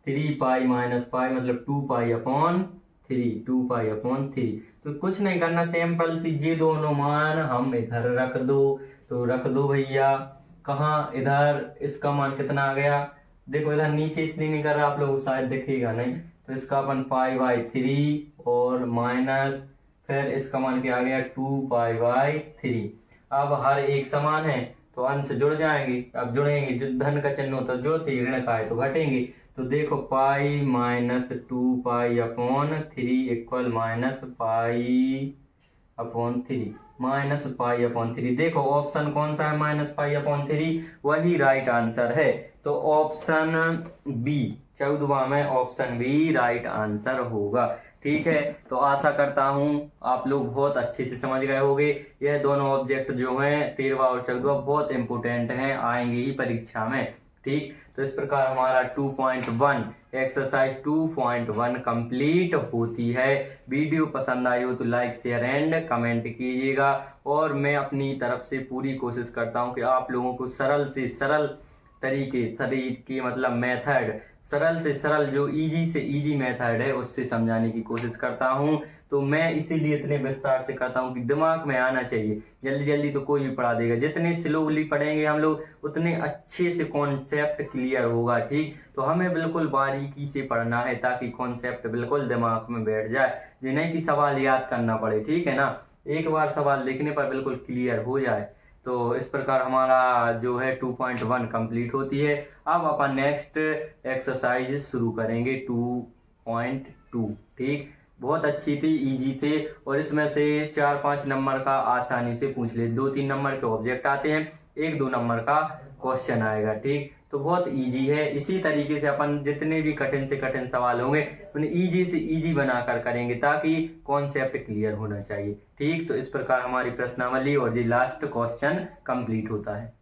3π माइनस पाई मतलब 2π/3। तो कुछ नहीं करना, सिंपल सी ये दोनों मान हम इधर रख दो, तो रख दो भैया कहाँ, इधर इसका मान कितना आ गया, देखो इधर नीचे इसलिए नहीं कर रहा आप लोग शायद दिखेगा नहीं, तो इसका अपन π/3 और माइनस फिर इसका मान क्या आ गया 2π/3। अब हर एक समान है तो अंश जुड़ जाएंगे, अब जुड़ेंगे, जो धन का चिन्ह होता है जुड़ते, ऋण का है तो घटेंगे। तो देखो पाई माइनस 2π/3 इक्वल -π/3 देखो ऑप्शन कौन सा है, -π/3 वही राइट आंसर है। तो ऑप्शन बी 14वां में ऑप्शन बी राइट आंसर होगा। ठीक है, तो आशा करता हूं आप लोग बहुत अच्छे से समझ गए होंगे। यह दोनों ऑब्जेक्ट जो हैं 13वां और 14वां बहुत इंपोर्टेंट हैं, आएंगे ही परीक्षा में। ठीक, तो इस प्रकार हमारा 2.1 एक्सरसाइज 2.1 कंप्लीट होती है। वीडियो पसंद आई हो तो लाइक शेयर एंड कमेंट कीजिएगा, और मैं अपनी तरफ से पूरी कोशिश करता हूं कि आप लोगों को सरल से सरल तरीके मतलब मेथड, सरल से सरल जो इजी से इजी मेथड है उससे समझाने की कोशिश करता हूं। तो मैं इसीलिए इतने विस्तार से करता हूं कि दिमाग में आना चाहिए, जल्दी जल्दी तो कोई भी पढ़ा देगा, जितने स्लोली पढ़ेंगे हम लोग उतने अच्छे से कॉन्सेप्ट क्लियर होगा। ठीक, तो हमें बिल्कुल बारीकी से पढ़ना है ताकि कॉन्सेप्ट बिल्कुल दिमाग में बैठ जाए, जिन्हें की सवाल याद करना पड़े। ठीक है ना, एक बार सवाल लिखने पर बिल्कुल क्लियर हो जाए। तो इस प्रकार हमारा जो है 2.1 कंप्लीट होती है। अब अपन नेक्स्ट एक्सरसाइज शुरू करेंगे 2.2। ठीक, बहुत अच्छी थी, इजी थे, और इसमें से 4-5 नंबर का आसानी से पूछ ले, 2-3 नंबर के ऑब्जेक्ट आते हैं, 1-2 नंबर का क्वेश्चन आएगा। ठीक, तो बहुत इजी है। इसी तरीके से अपन जितने भी कठिन से कठिन सवाल होंगे उन्हें इजी से इजी बनाकर करेंगे ताकि कॉन्सेप्ट क्लियर होना चाहिए। ठीक, तो इस प्रकार हमारी प्रश्नावली और जी लास्ट क्वेश्चन कंप्लीट होता है।